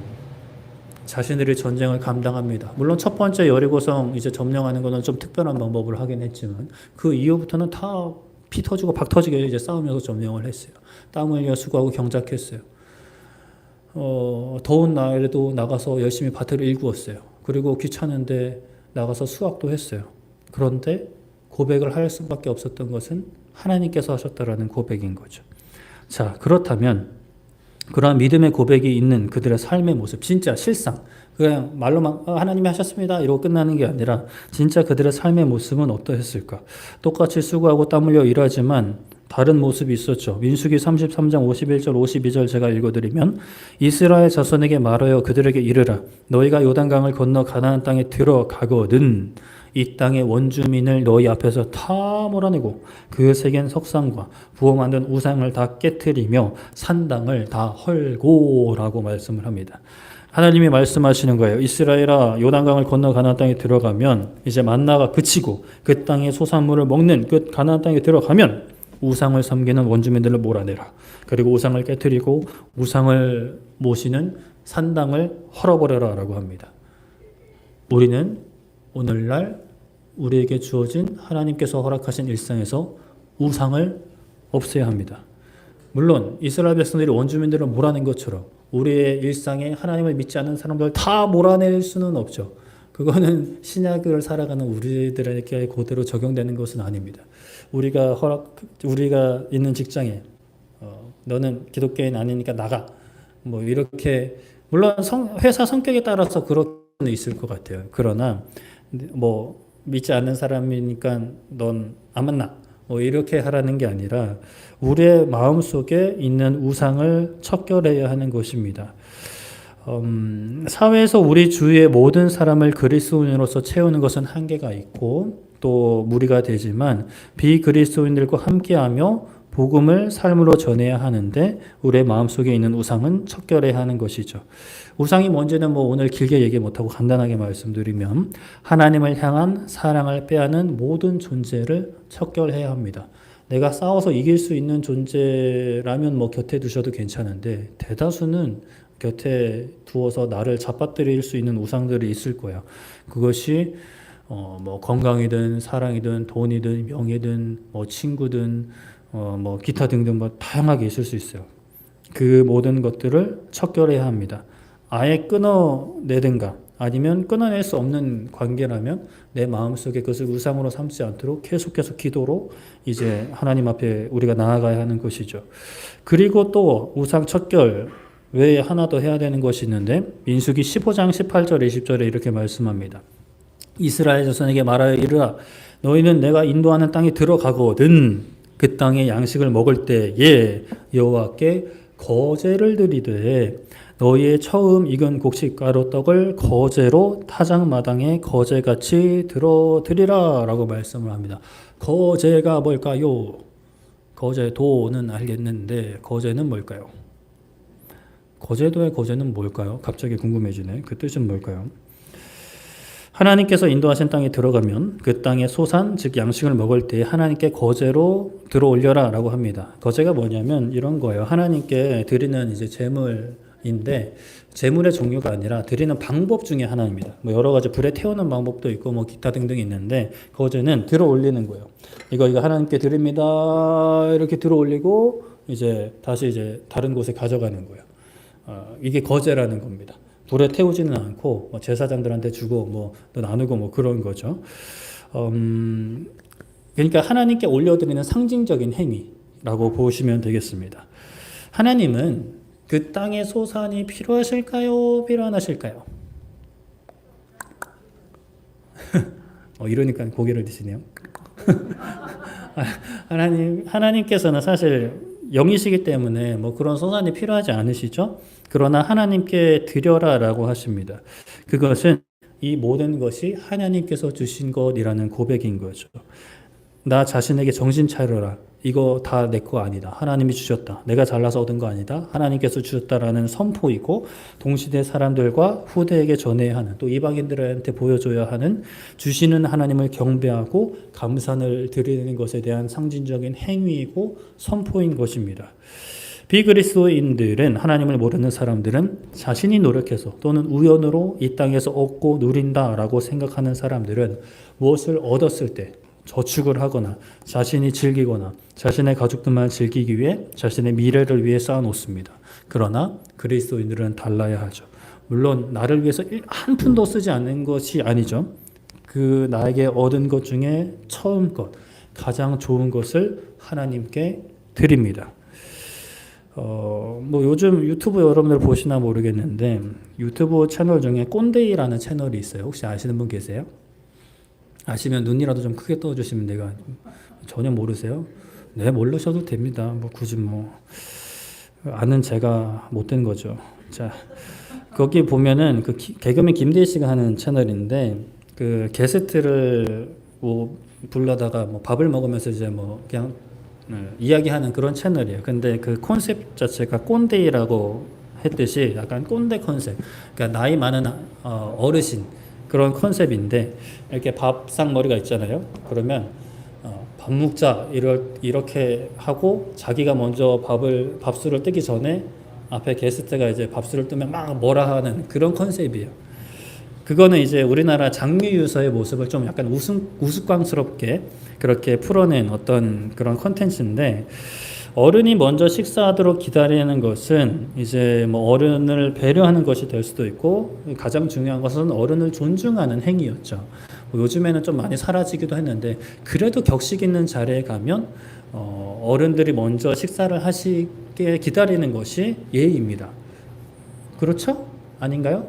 자신들이 전쟁을 감당합니다. 물론 첫 번째 여리고성 이제 점령하는 것은 좀 특별한 방법을 하긴 했지만 그 이후부터는 다 피 터지고 박 터지게 이제 싸우면서 점령을 했어요. 땀 흘려 수고하고 경작했어요. 더운 날에도 나가서 열심히 밭을 일구었어요. 그리고 귀찮은데 나가서 수확도 했어요. 그런데 고백을 할 수밖에 없었던 것은 하나님께서 하셨다라는 고백인 거죠. 자, 그렇다면 그러한 믿음의 고백이 있는 그들의 삶의 모습, 진짜 실상, 그냥 말로만 하나님이 하셨습니다 이러고 끝나는 게 아니라 진짜 그들의 삶의 모습은 어떠했을까? 똑같이 수고하고 땀 흘려 일하지만 다른 모습이 있었죠. 민수기 33장 51절 52절 제가 읽어드리면 이스라엘 자손에게 말하여 그들에게 이르라 너희가 요단강을 건너 가나안 땅에 들어가거든 이 땅의 원주민을 너희 앞에서 다 몰아내고 그 새긴 석상과 부어 만든 우상을 다 깨트리며 산당을 다 헐고라고 말씀을 합니다. 하나님이 말씀하시는 거예요. 이스라엘아 요단강을 건너 가나안 땅에 들어가면 이제 만나가 그치고 그 땅의 소산물을 먹는 그 가나안 땅에 들어가면 우상을 섬기는 원주민들을 몰아내라. 그리고 우상을 깨트리고 우상을 모시는 산당을 헐어버려라 라고 합니다. 우리는 오늘날 우리에게 주어진 하나님께서 허락하신 일상에서 우상을 없애야 합니다. 물론 이스라엘 백성들이 원주민들을 몰아낸 것처럼 우리의 일상에 하나님을 믿지 않는 사람들 다 몰아낼 수는 없죠. 그거는 신약을 살아가는 우리들에게 그대로 적용되는 것은 아닙니다. 우리가 있는 직장에 너는 기독교인 아니니까 나가 뭐 이렇게 물론 회사 성격에 따라서 그럴 수는 있을 것 같아요. 그러나 뭐 믿지 않는 사람이니까 넌 안 만나 뭐 이렇게 하라는 게 아니라 우리의 마음속에 있는 우상을 척결해야 하는 것입니다. 사회에서 우리 주위의 모든 사람을 그리스도인으로서 채우는 것은 한계가 있고 또 무리가 되지만 비그리스도인들과 함께하며 복음을 삶으로 전해야 하는데 우리의 마음속에 있는 우상은 척결해야 하는 것이죠. 우상이 뭔지는 뭐 오늘 길게 얘기 못하고 간단하게 말씀드리면 하나님을 향한 사랑을 빼앗는 모든 존재를 척결해야 합니다. 내가 싸워서 이길 수 있는 존재라면 뭐 곁에 두셔도 괜찮은데 대다수는 곁에 두어서 나를 잡아뜨릴 수 있는 우상들이 있을 거야. 그것이 뭐 건강이든 사랑이든 돈이든 명예든 뭐 친구든 뭐 기타 등등 뭐 다양하게 있을 수 있어요. 그 모든 것들을 척결해야 합니다. 아예 끊어내든가 아니면 끊어낼 수 없는 관계라면 내 마음속에 그것을 우상으로 삼지 않도록 계속해서 기도로 이제 하나님 앞에 우리가 나아가야 하는 것이죠. 그리고 또 우상 척결 외에 하나 더 해야 되는 것이 있는데 민수기 15장 18절 20절에 이렇게 말씀합니다. 이스라엘 자손에게 말하여 이르라 너희는 내가 인도하는 땅에 들어가거든 그 땅의 양식을 먹을 때에 여호와께 거제를 드리되 너희의 처음 익은 곡식가루 떡을 거제로 타작마당에 거제같이 들어드리라 라고 말씀을 합니다. 거제가 뭘까요? 거제도는 알겠는데 거제는 뭘까요? 거제도의 거제는 뭘까요? 갑자기 궁금해지네. 그 뜻은 뭘까요? 하나님께서 인도하신 땅에 들어가면 그 땅의 소산 즉 양식을 먹을 때 하나님께 거제로 들어올려라 라고 합니다. 거제가 뭐냐면 이런 거예요. 하나님께 드리는 이제 제물인데 제물의 종류가 아니라 드리는 방법 중에 하나입니다. 뭐 여러 가지 불에 태우는 방법도 있고 뭐 기타 등등이 있는데 거제는 들어올리는 거예요. 이거 하나님께 드립니다. 이렇게 들어올리고 이제 다시 이제 다른 곳에 가져가는 거예요. 이게 거제라는 겁니다. 불에 태우지는 않고 뭐 제사장들한테 주고 뭐 또 나누고 뭐 그런 거죠. 그러니까 하나님께 올려드리는 상징적인 행위라고 보시면 되겠습니다. 하나님은 그 땅의 소산이 필요하실까요? 필요 안 하실까요? 이러니까 고개를 드시네요. 하나님께서는 사실 영이시기 때문에 뭐 그런 소산이 필요하지 않으시죠? 그러나 하나님께 드려라라고 하십니다. 그것은 이 모든 것이 하나님께서 주신 것이라는 고백인 거죠. 나 자신에게 정신 차려라. 이거 다 내 거 아니다. 하나님이 주셨다. 내가 잘나서 얻은 거 아니다. 하나님께서 주셨다라는 선포이고 동시대 사람들과 후대에게 전해야 하는 또 이방인들한테 보여줘야 하는 주시는 하나님을 경배하고 감사를 드리는 것에 대한 상징적인 행위이고 선포인 것입니다. 비그리스도인들은 하나님을 모르는 사람들은 자신이 노력해서 또는 우연으로 이 땅에서 얻고 누린다라고 생각하는 사람들은 무엇을 얻었을 때 저축을 하거나 자신이 즐기거나 자신의 가족들만 즐기기 위해 자신의 미래를 위해 쌓아놓습니다. 그러나 그리스도인들은 달라야 하죠. 물론 나를 위해서 한 푼도 쓰지 않는 것이 아니죠. 그 나에게 얻은 것 중에 처음 것, 가장 좋은 것을 하나님께 드립니다. 뭐 요즘 유튜브 여러분들 보시나 모르겠는데 유튜브 채널 중에 꼰대이라는 채널이 있어요. 혹시 아시는 분 계세요? 아시면 눈이라도 좀 크게 떠주시면 내가 전혀 모르세요? 네, 모르셔도 됩니다. 뭐 굳이 뭐 아는 제가 못된 거죠. 자, 거기 보면은 그 개그맨 김대희 씨가 하는 채널인데 그 게스트를 뭐 불러다가 뭐 밥을 먹으면서 이제 뭐 그냥 이야기하는 그런 채널이에요. 근데 그 컨셉 자체가 꼰대이라고 했듯이 약간 꼰대 컨셉. 그러니까 나이 많은 어르신 그런 컨셉인데 이렇게 밥상머리가 있잖아요. 그러면 밥 먹자 이렇게 하고 자기가 먼저 밥술을 뜨기 전에 앞에 게스트가 이제 밥술을 뜨면 막 뭐라 하는 그런 컨셉이에요. 그거는 이제 우리나라 장미유서의 모습을 좀 약간 우스꽝스럽게 그렇게 풀어낸 어떤 그런 컨텐츠인데 어른이 먼저 식사하도록 기다리는 것은 이제 뭐 어른을 배려하는 것이 될 수도 있고 가장 중요한 것은 어른을 존중하는 행위였죠. 뭐 요즘에는 좀 많이 사라지기도 했는데 그래도 격식 있는 자리에 가면 어른들이 먼저 식사를 하시게 기다리는 것이 예의입니다. 그렇죠? 아닌가요?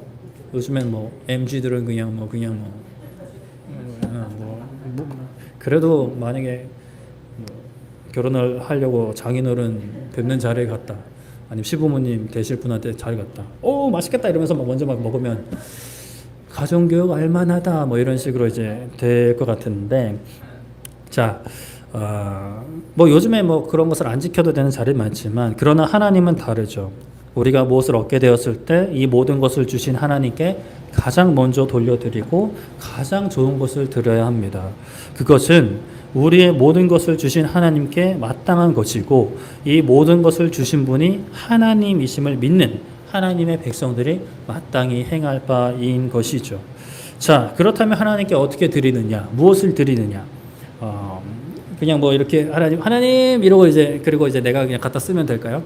요즘엔 뭐 MZ들은 그냥 그래도 만약에 결혼을 하려고 장인어른 뵙는 자리에 갔다. 아니면 시부모님 되실 분한테 잘 갔다. 오 맛있겠다 이러면서 먼저 막 먹으면 가정교육 알만하다 뭐 이런 식으로 이제 될 것 같은데 자, 뭐 요즘에 뭐 그런 것을 안 지켜도 되는 자리 많지만 그러나 하나님은 다르죠. 우리가 무엇을 얻게 되었을 때 이 모든 것을 주신 하나님께 가장 먼저 돌려드리고 가장 좋은 것을 드려야 합니다. 그것은 우리의 모든 것을 주신 하나님께 마땅한 것이고 이 모든 것을 주신 분이 하나님이심을 믿는 하나님의 백성들이 마땅히 행할 바인 것이죠. 자, 그렇다면 하나님께 어떻게 드리느냐? 무엇을 드리느냐? 그냥 뭐 이렇게 하나님 이러고 그리고 내가 그냥 갖다 쓰면 될까요?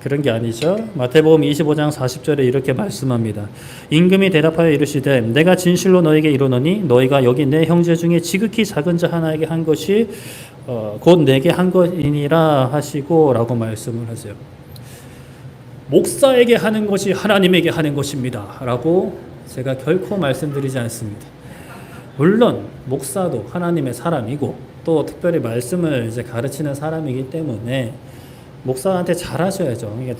그런 게 아니죠. 마태복음 25장 40절에 이렇게 말씀합니다. 임금이 대답하여 이르시되 내가 진실로 너에게 이르노니 너희가 여기 내 형제 중에 지극히 작은 자 하나에게 한 것이 곧 내게 한 것이니라 하시고 라고 말씀을 하세요. 목사에게 하는 것이 하나님에게 하는 것입니다 라고 제가 결코 말씀드리지 않습니다. 물론 목사도 하나님의 사람이고 또 특별히 말씀을 가르치는 사람이기 때문에 목사한테 잘하셔야죠. 이게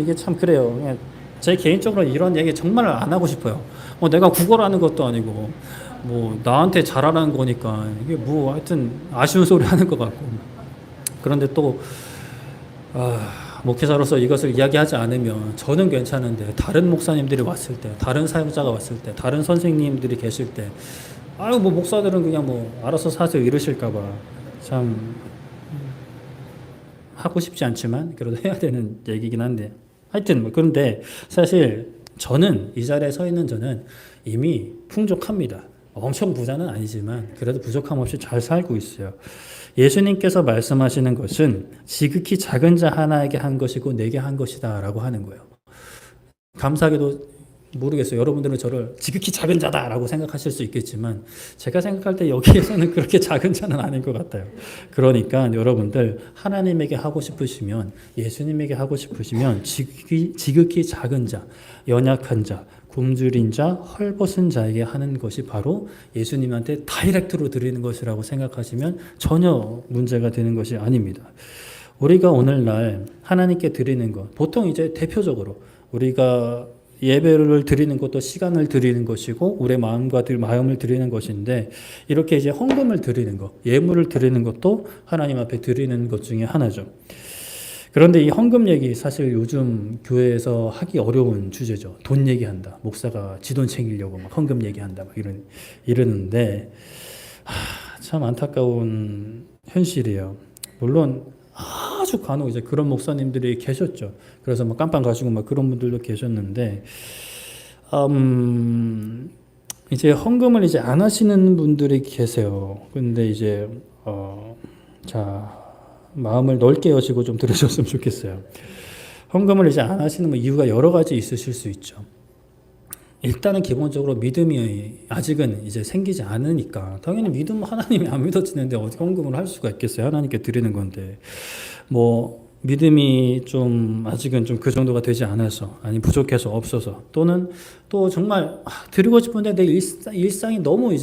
이게 참 그래요. 제 개인적으로 이런 얘기 정말 안 하고 싶어요. 내가 구걸하는 것도 아니고 나한테 잘하라는 거니까 이게 하여튼 아쉬운 소리 하는 것 같고. 그런데 또 목회자로서 이것을 이야기하지 않으면 저는 괜찮은데 다른 목사님들이 왔을 때, 다른 사역자가 왔을 때, 다른 선생님들이 계실 때 목사들은 그냥 알아서 사세요 이러실까봐 참 하고 싶지 않지만 그래도 해야 되는 얘기긴 한데 하여튼 그런데 사실 저는 이 자리에 서 있는 저는 이미 풍족합니다. 엄청 부자는 아니지만 그래도 부족함 없이 잘 살고 있어요. 예수님께서 말씀하시는 것은 지극히 작은 자 하나에게 한 것이고 내게 한 것이다 라고 하는 거예요. 감사하게도 모르겠어요. 여러분들은 저를 지극히 작은 자다라고 생각하실 수 있겠지만 제가 생각할 때 여기에서는 그렇게 작은 자는 아닌 것 같아요. 그러니까 여러분들 하나님에게 하고 싶으시면 예수님에게 하고 싶으시면 지극히 작은 자, 연약한 자, 굶주린 자, 헐벗은 자에게 하는 것이 바로 예수님한테 다이렉트로 드리는 것이라고 생각하시면 전혀 문제가 되는 것이 아닙니다. 우리가 오늘날 하나님께 드리는 것 보통 대표적으로 우리가 예배를 드리는 것도 시간을 드리는 것이고 우리의 마음을 드리는 것인데 이렇게 헌금을 드리는 것, 예물을 드리는 것도 하나님 앞에 드리는 것 중에 하나죠. 그런데 이 헌금 얘기 사실 요즘 교회에서 하기 어려운 주제죠. 돈 얘기한다. 목사가 지 돈 챙기려고 헌금 얘기한다. 이러는데 참 안타까운 현실이에요. 물론 아주 간혹 그런 목사님들이 계셨죠. 그래서 깜빵 가시고 그런 분들도 계셨는데, 헌금을 안 하시는 분들이 계세요. 근데 마음을 넓게 여시고 좀 들으셨으면 좋겠어요. 헌금을 안 하시는 이유가 여러 가지 있으실 수 있죠. 일단은 기본적으로 믿음이 아직은 생기지 않으니까 당연히 하나님이 안 믿어지는데 어떻게 헌금을 할 수가 있겠어요. 하나님께 드리는 건데 믿음이 아직은 그 정도가 되지 않아서 아니 부족해서 없어서 또는 또 정말 드리고 싶은데 내 일상이 너무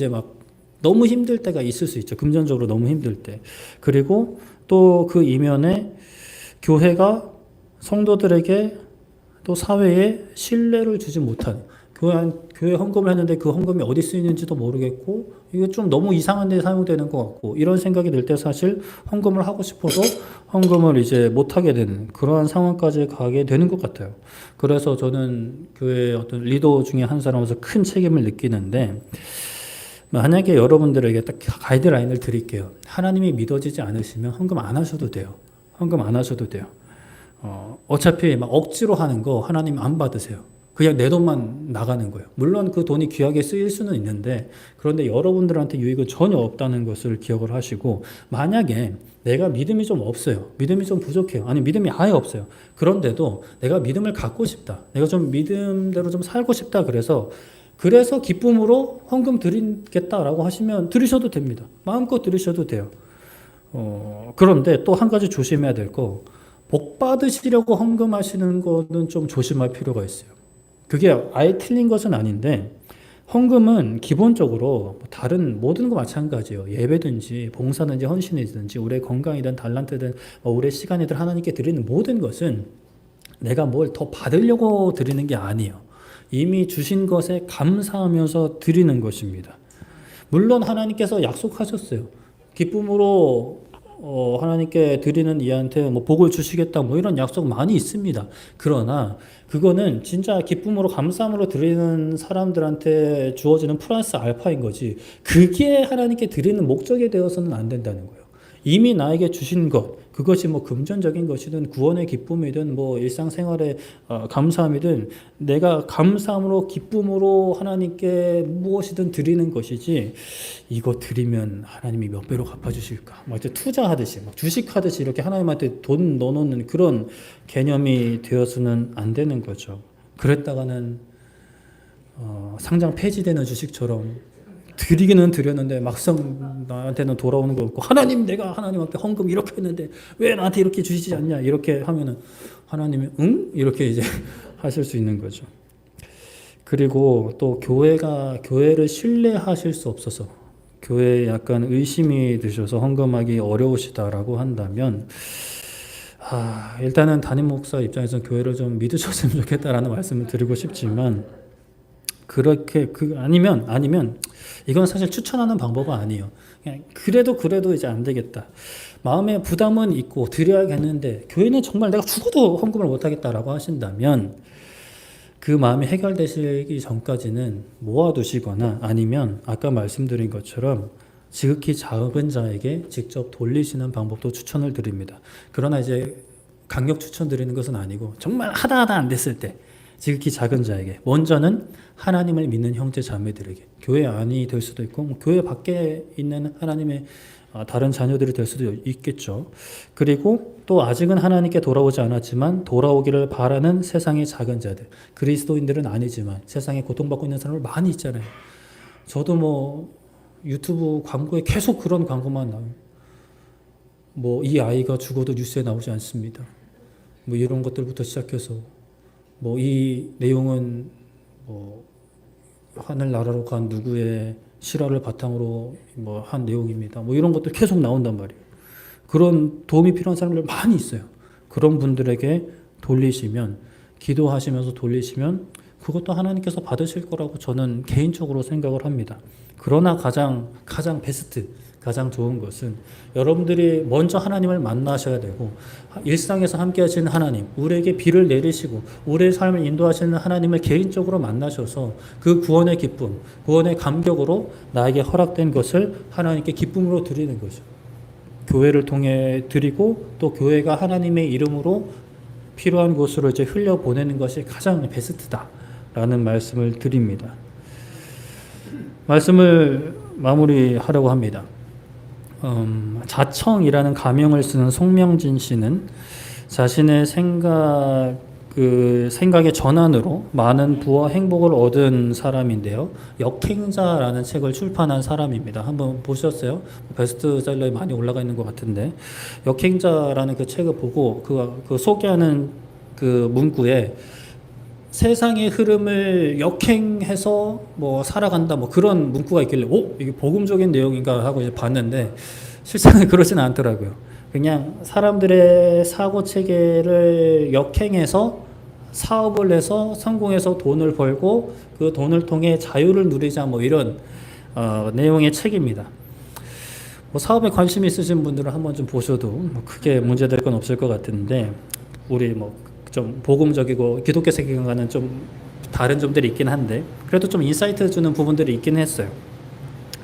너무 힘들 때가 있을 수 있죠. 금전적으로 너무 힘들 때. 그리고 또 그 이면에 교회가 성도들에게 또 사회에 신뢰를 주지 못하는 교회 헌금을 했는데 그 헌금이 어디 쓰이는지도 모르겠고 이게 너무 이상한 데 사용되는 것 같고 이런 생각이 들 때 사실 헌금을 하고 싶어도 헌금을 못하게 되는 그러한 상황까지 가게 되는 것 같아요. 그래서 저는 교회 어떤 리더 중에 한 사람으로서 큰 책임을 느끼는데 만약에 여러분들에게 딱 가이드라인을 드릴게요. 하나님이 믿어지지 않으시면 헌금 안 하셔도 돼요. 헌금 안 하셔도 돼요. 어차피 억지로 하는 거 하나님 안 받으세요. 그냥 내 돈만 나가는 거예요. 물론 그 돈이 귀하게 쓰일 수는 있는데 그런데 여러분들한테 유익은 전혀 없다는 것을 기억을 하시고 만약에 내가 믿음이 좀 없어요. 믿음이 좀 부족해요. 아니 믿음이 아예 없어요. 그런데도 내가 믿음을 갖고 싶다. 내가 좀 믿음대로 좀 살고 싶다. 그래서 기쁨으로 헌금 드리겠다라고 하시면 드리셔도 됩니다. 마음껏 드리셔도 돼요. 그런데 또 한 가지 조심해야 될 거 복 받으시려고 헌금하시는 거는 좀 조심할 필요가 있어요. 그게 아예 틀린 것은 아닌데 헌금은 기본적으로 다른 모든 거 마찬가지예요. 예배든지 봉사든지 헌신이든지 우리의 건강이든 달란트든 우리의 시간이든 하나님께 드리는 모든 것은 내가 뭘 더 받으려고 드리는 게 아니에요. 이미 주신 것에 감사하면서 드리는 것입니다. 물론 하나님께서 약속하셨어요. 기쁨으로 하나님께 드리는 이한테 복을 주시겠다 이런 약속 많이 있습니다. 그러나 그거는 진짜 기쁨으로 감사함으로 드리는 사람들한테 주어지는 플러스 알파인 거지 그게 하나님께 드리는 목적이 되어서는 안 된다는 거예요. 이미 나에게 주신 것, 그것이 뭐 금전적인 것이든 구원의 기쁨이든 뭐 일상생활의 감사함이든 내가 감사함으로 기쁨으로 하나님께 무엇이든 드리는 것이지, 이거 드리면 하나님이 몇 배로 갚아주실까, 막 이제 투자하듯이 막 주식하듯이 이렇게 하나님한테 돈 넣어놓는 그런 개념이 되어서는 안 되는 거죠. 그랬다가는 상장 폐지되는 주식처럼 드리기는 드렸는데 막상 나한테는 돌아오는 거 없고, 하나님 내가 하나님한테 헌금 이렇게 했는데 왜 나한테 이렇게 주시지 않냐, 이렇게 하면은 하나님이 응? 이렇게 이제 하실 수 있는 거죠. 그리고 또 교회를 신뢰하실 수 없어서 교회에 약간 의심이 드셔서 헌금하기 어려우시다라고 한다면, 일단은 담임 목사 입장에서는 교회를 좀 믿으셨으면 좋겠다라는 말씀을 드리고 싶지만, 그렇게 아니면 이건 사실 추천하는 방법은 아니에요. 그냥 그래도 이제 안 되겠다, 마음에 부담은 있고 드려야겠는데 교회는 정말 내가 죽어도 헌금을 못 하겠다라고 하신다면, 그 마음이 해결되시기 전까지는 모아두시거나, 아니면 아까 말씀드린 것처럼 지극히 작은 자에게 직접 돌리시는 방법도 추천을 드립니다. 그러나 이제 강력 추천드리는 것은 아니고, 정말 하다 안 됐을 때 지극히 작은 자에게, 먼저는 하나님을 믿는 형제 자매들에게, 교회 안이 될 수도 있고 뭐 교회 밖에 있는 하나님의 다른 자녀들이 될 수도 있겠죠. 그리고 또 아직은 하나님께 돌아오지 않았지만 돌아오기를 바라는 세상의 작은 자들, 그리스도인들은 아니지만 세상에 고통받고 있는 사람들 많이 있잖아요. 저도 뭐 유튜브 광고에 계속 그런 광고만 나와요. 뭐 이 아이가 죽어도 뉴스에 나오지 않습니다, 뭐 이런 것들부터 시작해서 뭐 이 내용은 뭐 하늘나라로 간 누구의 실화를 바탕으로 뭐 한 내용입니다, 뭐 이런 것들 계속 나온단 말이에요. 그런 도움이 필요한 사람들 많이 있어요. 그런 분들에게 돌리시면, 기도하시면서 돌리시면 그것도 하나님께서 받으실 거라고 저는 개인적으로 생각을 합니다. 그러나 가장 베스트, 가장 좋은 것은 여러분들이 먼저 하나님을 만나셔야 되고, 일상에서 함께 하시는 하나님, 우리에게 비를 내리시고 우리의 삶을 인도하시는 하나님을 개인적으로 만나셔서 그 구원의 기쁨, 구원의 감격으로 나에게 허락된 것을 하나님께 기쁨으로 드리는 거죠. 교회를 통해 드리고, 또 교회가 하나님의 이름으로 필요한 곳으로 이제 흘려보내는 것이 가장 베스트다라는 말씀을 드립니다. 말씀을 마무리하려고 합니다. 자청이라는 가명을 쓰는 송명진 씨는 자신의 생각의 전환으로 많은 부와 행복을 얻은 사람인데요. 역행자라는 책을 출판한 사람입니다. 한번 보셨어요? 베스트셀러에 많이 올라가 있는 것 같은데, 역행자라는 그 책을 보고 그 소개하는 그 문구에 세상의 흐름을 역행해서 뭐 살아간다, 뭐 그런 문구가 있길래 이게 복음적인 내용인가 하고 이제 봤는데, 실상은 그러진 않더라고요. 그냥 사람들의 사고 체계를 역행해서 사업을 해서 성공해서 돈을 벌고 그 돈을 통해 자유를 누리자, 뭐 이런 내용의 책입니다. 뭐 사업에 관심 있으신 분들은 한번 좀 보셔도 뭐 크게 문제될 건 없을 것 같은데, 우리 뭐 좀 복음적이고 기독교 세계관과는 좀 다른 점들이 있긴 한데 그래도 좀 인사이트 주는 부분들이 있긴 했어요.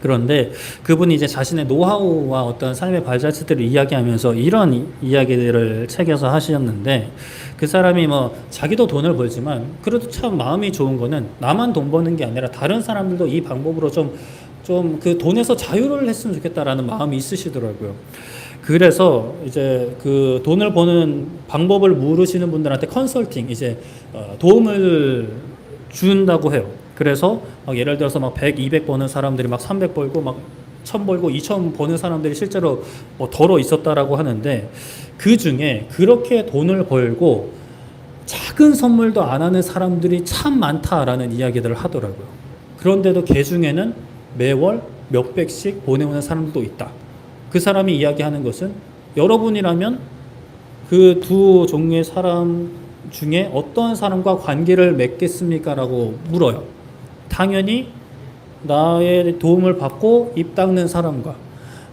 그런데 그분이 이제 자신의 노하우와 어떤 삶의 발자취들을 이야기하면서 이런 이야기들을 책에서 하셨는데, 그 사람이 뭐 자기도 돈을 벌지만 그래도 참 마음이 좋은 거는 나만 돈 버는 게 아니라 다른 사람들도 이 방법으로 좀 그 돈에서 자유를 했으면 좋겠다라는 마음이 있으시더라고요. 그래서 이제 그 돈을 버는 방법을 모르시는 분들한테 컨설팅, 이제 도움을 준다고 해요. 그래서 막 예를 들어서 막 100, 200 버는 사람들이 막 300 벌고 막 1000 벌고 2000 버는 사람들이 실제로 뭐 덜어 있었다라고 하는데, 그 중에 그렇게 돈을 벌고 작은 선물도 안 하는 사람들이 참 많다라는 이야기들을 하더라고요. 그런데도 그 중에는 매월 몇백씩 보내오는 사람들도 있다. 그 사람이 이야기하는 것은, 여러분이라면 그 두 종류의 사람 중에 어떤 사람과 관계를 맺겠습니까? 라고 물어요. 당연히 나의 도움을 받고 입 닦는 사람과,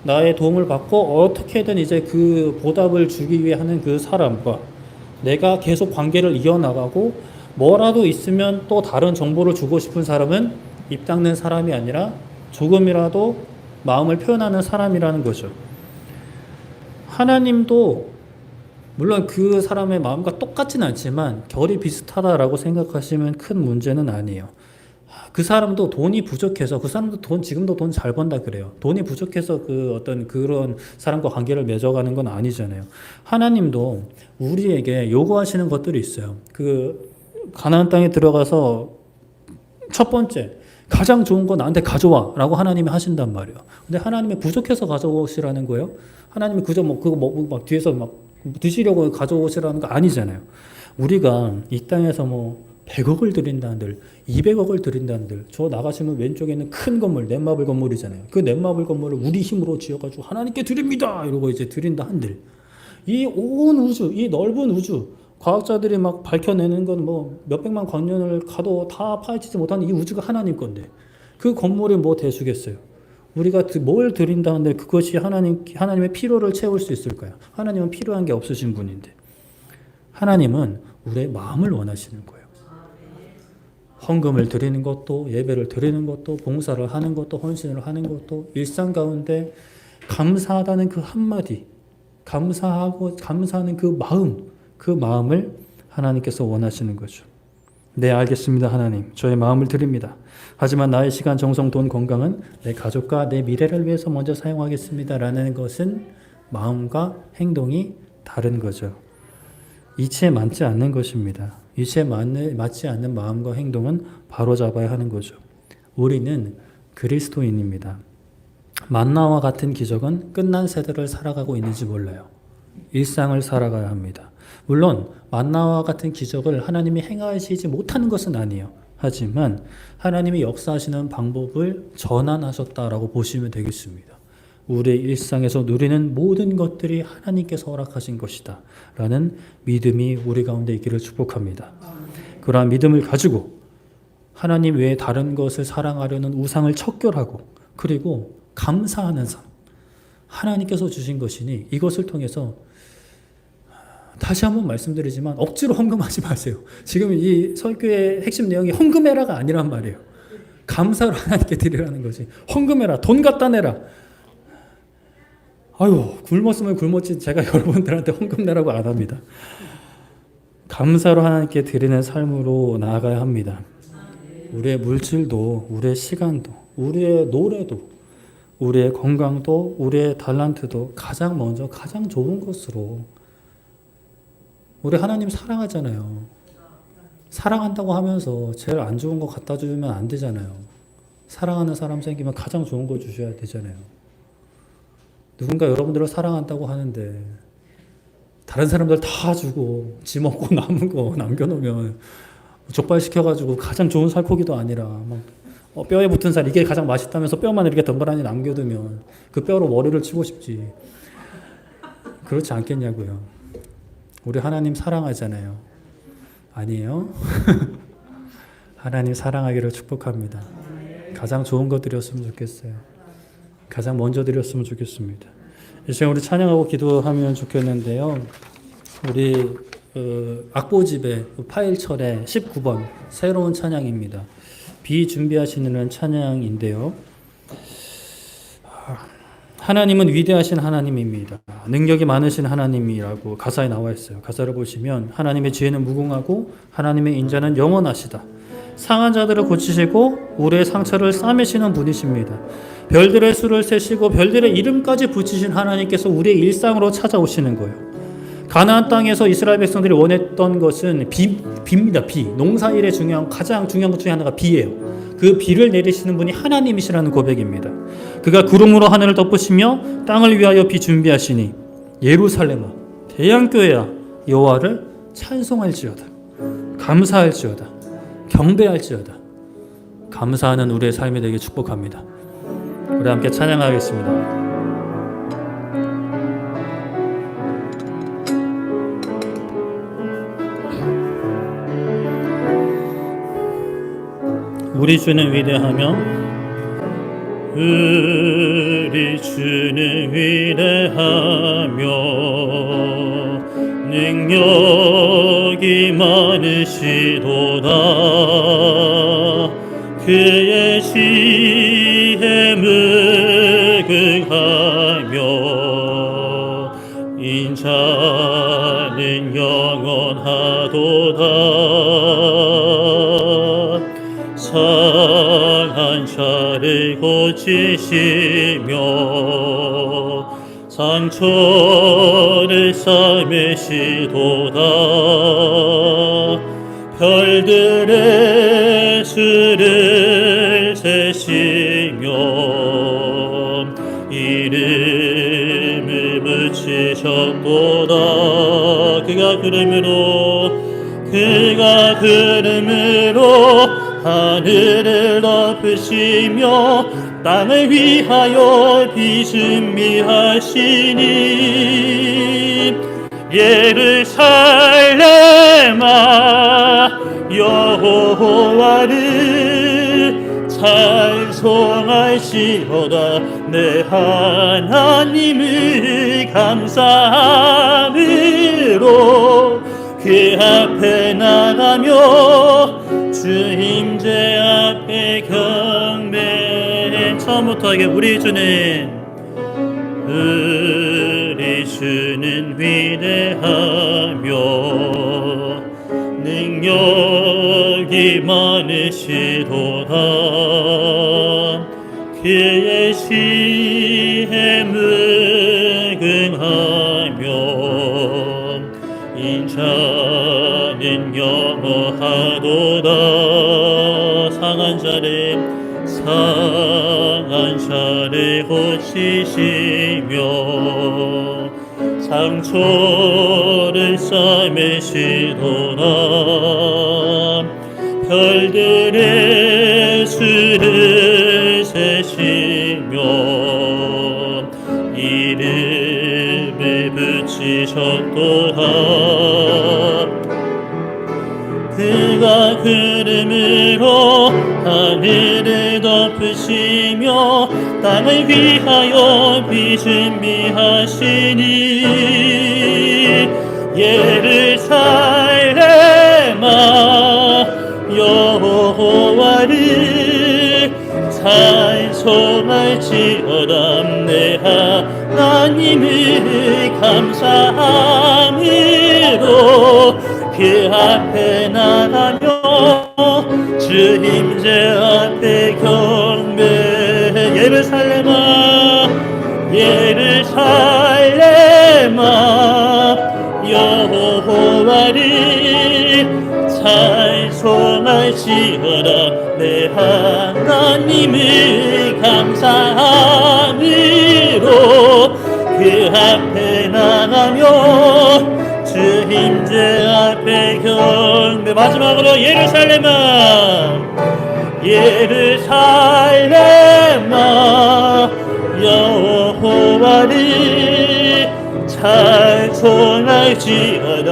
나의 도움을 받고 어떻게든 이제 그 보답을 주기 위해 하는 그 사람과, 내가 계속 관계를 이어나가고 뭐라도 있으면 또 다른 정보를 주고 싶은 사람은 입 닦는 사람이 아니라 조금이라도 마음을 표현하는 사람이라는 거죠. 하나님도 물론 그 사람의 마음과 똑같지는 않지만 결이 비슷하다라고 생각하시면 큰 문제는 아니에요. 그 사람도 돈이 부족해서 그 사람도 지금도 돈 잘 번다 그래요. 돈이 부족해서 그 어떤 그런 사람과 관계를 맺어가는 건 아니잖아요. 하나님도 우리에게 요구하시는 것들이 있어요. 그 가나안 땅에 들어가서 첫 번째 가장 좋은 거 나한테 가져와라고 하나님이 하신단 말이에요. 근데 하나님이 부족해서 가져오시라는 거예요. 하나님이 그저 뭐 그거 막 뒤에서 막 드시려고 가져오시라는 거 아니잖아요. 우리가 이 땅에서 뭐 100억을 드린다는들, 200억을 드린다는들, 저 나가시면 왼쪽에 있는 큰 건물, 넷마블 건물이잖아요. 그 넷마블 건물을 우리 힘으로 지어가지고 하나님께 드립니다! 이러고 이제 드린다 한들. 이 온 우주, 이 넓은 우주, 과학자들이 막 밝혀내는 건 뭐 몇백만 광년을 가도 다 파헤치지 못하는 이 우주가 하나님 건데, 그 건물이 뭐 대수겠어요? 우리가 뭘 드린다는데 그것이 하나님의 필요를 채울 수 있을까요? 하나님은 필요한 게 없으신 분인데. 하나님은 우리의 마음을 원하시는 거예요. 헌금을 드리는 것도, 예배를 드리는 것도, 봉사를 하는 것도, 헌신을 하는 것도, 일상 가운데 감사하다는 그 한마디, 감사하는 그 마음을 하나님께서 원하시는 거죠. 네, 알겠습니다, 하나님. 저의 마음을 드립니다. 하지만 나의 시간, 정성, 돈, 건강은 내 가족과 내 미래를 위해서 먼저 사용하겠습니다. 라는 것은 마음과 행동이 다른 거죠. 이치에 맞지 않는 것입니다. 이치에 맞지 않는 마음과 행동은 바로잡아야 하는 거죠. 우리는 그리스도인입니다. 만나와 같은 기적은 끝난 세대를 살아가고 있는지 몰라요. 일상을 살아가야 합니다. 물론 만나와 같은 기적을 하나님이 행하시지 못하는 것은 아니에요. 하지만 하나님이 역사하시는 방법을 전환하셨다라고 보시면 되겠습니다. 우리의 일상에서 누리는 모든 것들이 하나님께서 허락하신 것이다 라는 믿음이 우리 가운데 있기를 축복합니다. 그러한 믿음을 가지고 하나님 외에 다른 것을 사랑하려는 우상을 척결하고 그리고 감사하는 삶, 하나님께서 주신 것이니 이것을 통해서 다시 한번 말씀드리지만 억지로 헌금하지 마세요. 지금 이 설교의 핵심 내용이 헌금해라가 아니란 말이에요. 감사로 하나님께 드리라는 것이. 헌금해라, 돈 갖다 내라. 아유, 굶었으면 굶었지 제가 여러분들한테 헌금 내라고 안 합니다. 감사로 하나님께 드리는 삶으로 나아가야 합니다. 우리의 물질도, 우리의 시간도, 우리의 노래도, 우리의 건강도, 우리의 달란트도 가장 먼저 가장 좋은 것으로. 우리 하나님 사랑하잖아요. 사랑한다고 하면서 제일 안 좋은 거 갖다 주면 안 되잖아요. 사랑하는 사람 생기면 가장 좋은 거 주셔야 되잖아요. 누군가 여러분들을 사랑한다고 하는데 다른 사람들 다 주고 지 먹고 남은 거 남겨놓으면 족발시켜가지고 가장 좋은 살코기도 아니라 막 뼈에 붙은 살 이게 가장 맛있다면서 뼈만 이렇게 덩그러니 남겨두면 그 뼈로 머리를 치고 싶지. 그렇지 않겠냐고요. 우리 하나님 사랑하잖아요. 아니에요? 하나님 사랑하기를 축복합니다. 가장 좋은 거 드렸으면 좋겠어요. 가장 먼저 드렸으면 좋겠습니다. 이 시간 우리 찬양하고 기도하면 좋겠는데요. 우리 악보집의 파일철의 19번 새로운 찬양입니다. 비준비하시는 찬양인데요. 하나님은 위대하신 하나님입니다. 능력이 많으신 하나님이라고 가사에 나와 있어요. 가사를 보시면 하나님의 지혜는 무궁하고 하나님의 인자는 영원하시다. 상한 자들을 고치시고 우리의 상처를 싸매시는 분이십니다. 별들의 수를 세시고 별들의 이름까지 붙이신 하나님께서 우리의 일상으로 찾아오시는 거예요. 가나안 땅에서 이스라엘 백성들이 원했던 것은 비입니다. 비. 농사일에 가장 중요한 것 중에 하나가 비예요. 그 비를 내리시는 분이 하나님이시라는 고백입니다. 그가 구름으로 하늘을 덮으시며 땅을 위하여 비 준비하시니 예루살렘아 대양교회야 여호와를 찬송할지어다. 감사할지어다. 경배할지어다. 감사하는 우리의 삶이 되길 축복합니다. 우리 함께 찬양하겠습니다. 우리 주는 위대하며 우리 주는 위대하며 능력이 많으시도다. 그의 지혜 무궁하며 인자는 영원하도다. 상한 자를 고치시며 상처를 삶으시도다. 별들의 수를 세시며 이름을 붙이셨도다. 그가 그름으로 하늘을 덮으시며 땅을 위하여 비준비하시니 예루살렘아 여호와를 찬송할지어다. 내 하나님을 감사함으로 그 앞에 나가며 주 임재 앞에 경배. 처음부터 하게 우리 주는 위대하며 능력이 많으시도다. 그의 시에 무궁하며 인자는 영원하도다. 상한 자를 고치시며 상처를 삶으시도다. 별들의 수를 세시며 이름을 붙이셨도다. 그가 그름으로 하늘을 덮으시며 땅을 위하여 비준비하시니 예루살렘아 여호와를 찬송할지어다. 내 하나님을 감사함으로 그 앞에 나가며 주 임재 앞에 경배. 예루살렘아 여호와를 찬송할지어다. 내 하나님을 감사함으로 그 앞에 나가며 주 임재 앞에 경배. 마지막으로 예루살렘아 여호와를 찬송할지어다.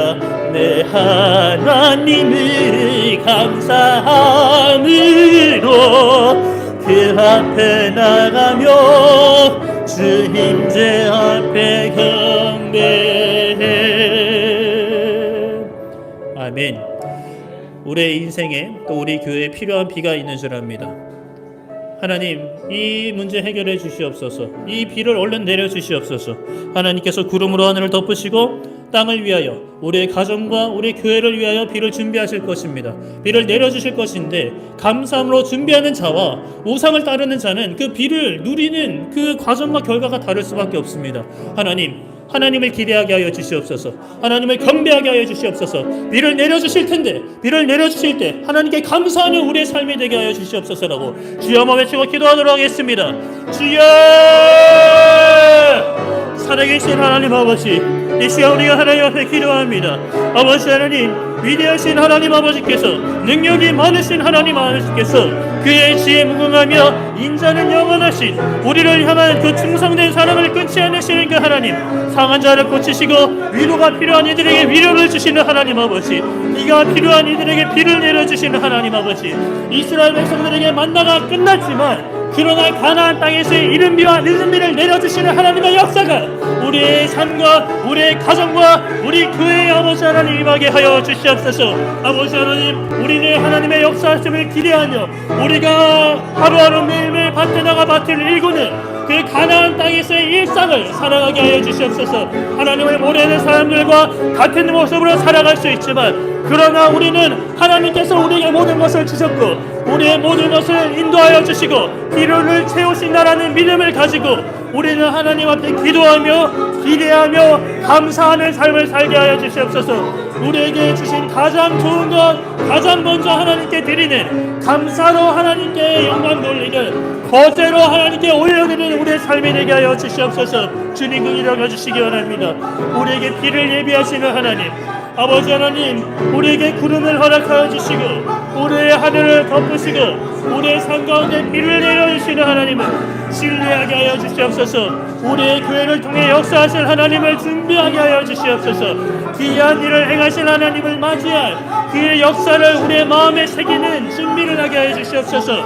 내 하나님을 감사함으로 그 앞에 나가며 주 임재 앞에 경배해. 아멘. 우리의 인생에 또 우리 교회에 필요한 비가 있는 줄 압니다. 하나님, 이 문제 해결해 주시옵소서. 이 비를 얼른 내려 주시옵소서. 하나님께서 구름으로 하늘을 덮으시고 땅을 위하여 우리의 가정과 우리 교회를 위하여 비를 준비하실 것입니다. 비를 내려주실 것인데 감사함으로 준비하는 자와 우상을 따르는 자는 그 비를 누리는 그 과정과 결과가 다를 수밖에 없습니다. 하나님을 기대하게 하여 주시옵소서. 하나님을 경배하게 하여 주시옵소서. 비를 내려주실 텐데 비를 내려주실 때 하나님께 감사하는 우리의 삶이 되게 하여 주시옵소서라고 주여 외치고 기도하도록 하겠습니다. 주여! 살아계신 하나님 아버지, 이 시간 우리가 하나님 앞에 기도합니다. 아버지 하나님, 위대하신 하나님 아버지께서, 능력이 많으신 하나님 아버지께서 그의 지혜 무궁하며 인자는 영원하신 우리를 향한 그 충성된 사랑을 끊지 않으시는 그 하나님, 상한 자를 고치시고 위로가 필요한 이들에게 위로를 주시는 하나님 아버지, 비가 필요한 이들에게 비를 내려주시는 하나님 아버지, 이스라엘 백성들에게 만나가 끝났지만 그러나 가나안 땅에서의 이른 비와 늦은 비를 내려주시는 하나님의 역사가 우리의 삶과 우리의 가정과 우리 교회의 아버지 하나님 임하게 하여 주시옵소서. 아버지 하나님, 우리는 하나님의 역사하심을 기대하며 우리가 하루하루 매일매일 밭에 나가 밭을 일구는 그 가나안 땅에서의 일상 세상을 살아가게 하여 주시옵소서. 하나님을 모르는 사람들과 같은 모습으로 살아갈 수 있지만, 그러나 우리는 하나님께서 우리에게 모든 것을 주셨고 우리의 모든 것을 인도하여 주시고 필요를 채우신다라는 믿음을 가지고 우리는 하나님 앞에 기도하며 기대하며 감사하는 삶을 살게 하여 주시옵소서. 우리에게 주신 가장 좋은 것, 가장 먼저 하나님께 드리는, 감사로 하나님께 영광 돌리는, 거제로 하나님께 올려드리는 우리의 삶이 되게 하여 주시옵소서. 주님 그 일을 가주시기 원합니다. 우리에게 비를 예비하시는 하나님, 아버지 하나님, 우리에게 구름을 허락하여 주시고 우리의 하늘을 덮으시고 우리의 삶 가운데 비를 내려주시는 하나님을 신뢰하게 하여 주시옵소서. 우리의 교회를 통해 역사하실 하나님을 준비하게 하여 주시옵소서. 귀한 일을 행하실 하나님을 맞이할 그의 역사를 우리의 마음에 새기는 준비를 하게 하여 주시옵소서.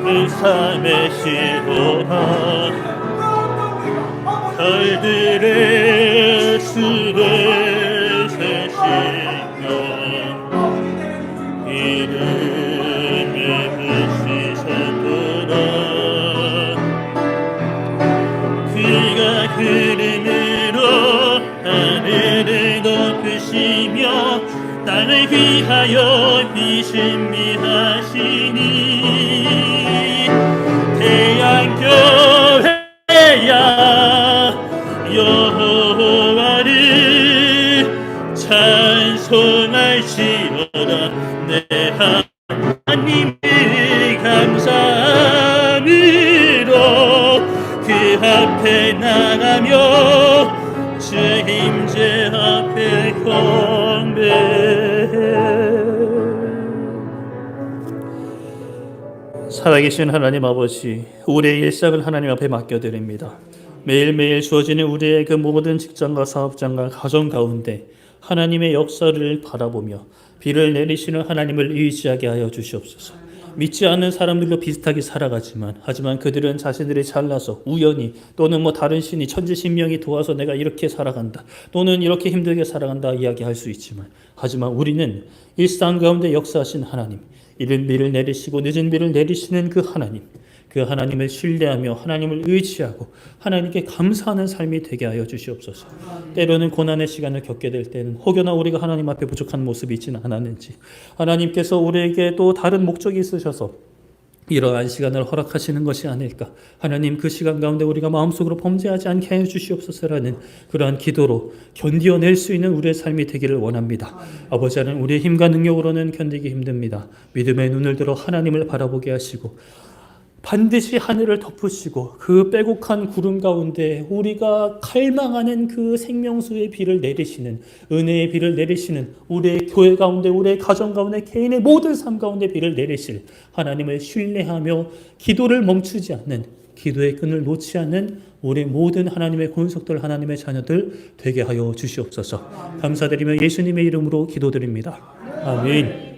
그 삶의 시로한 별들의 수를 세시며 이름에 부시셨구나. 그가 구름으로 하늘을 덮으시며 땅을 위하여 비신미 하시니 태양교회야 여호와를 찬송할지어다. 내 하나님을 감사함으로 그 앞에 나가며 주 임재 앞에 경배해. 살아계신 하나님 아버지, 우리의 일상을 하나님 앞에 맡겨드립니다. 매일매일 주어지는 우리의 그 모든 직장과 사업장과 가정 가운데 하나님의 역사를 바라보며 비를 내리시는 하나님을 의지하게 하여 주시옵소서. 믿지 않는 사람들도 비슷하게 살아가지만, 하지만 그들은 자신들이 잘나서 우연히 또는 다른 신이 천지신명이 도와서 내가 이렇게 살아간다 또는 이렇게 힘들게 살아간다 이야기할 수 있지만, 하지만 우리는 일상 가운데 역사하신 하나님, 이른 비를 내리시고 늦은 비를 내리시는 그 하나님, 그 하나님을 신뢰하며 하나님을 의지하고 하나님께 감사하는 삶이 되게 하여 주시옵소서. 때로는 고난의 시간을 겪게 될 때는 혹여나 우리가 하나님 앞에 부족한 모습이 있지는 않았는지, 하나님께서 우리에게 또 다른 목적이 있으셔서 이러한 시간을 허락하시는 것이 아닐까, 하나님 그 시간 가운데 우리가 마음속으로 범죄하지 않게 하여 주시옵소서라는 그러한 기도로 견디어낼 수 있는 우리의 삶이 되기를 원합니다. 아버지 하나님, 우리의 힘과 능력으로는 견디기 힘듭니다. 믿음의 눈을 들어 하나님을 바라보게 하시고 반드시 하늘을 덮으시고 그 빼곡한 구름 가운데 우리가 갈망하는 그 생명수의 비를 내리시는, 은혜의 비를 내리시는, 우리의 교회 가운데, 우리의 가정 가운데, 개인의 모든 삶 가운데 비를 내리실 하나님을 신뢰하며 기도를 멈추지 않는, 기도의 끈을 놓지 않는 우리 모든 하나님의 권속들, 하나님의 자녀들 되게 하여 주시옵소서. 감사드리며 예수님의 이름으로 기도드립니다. 아멘.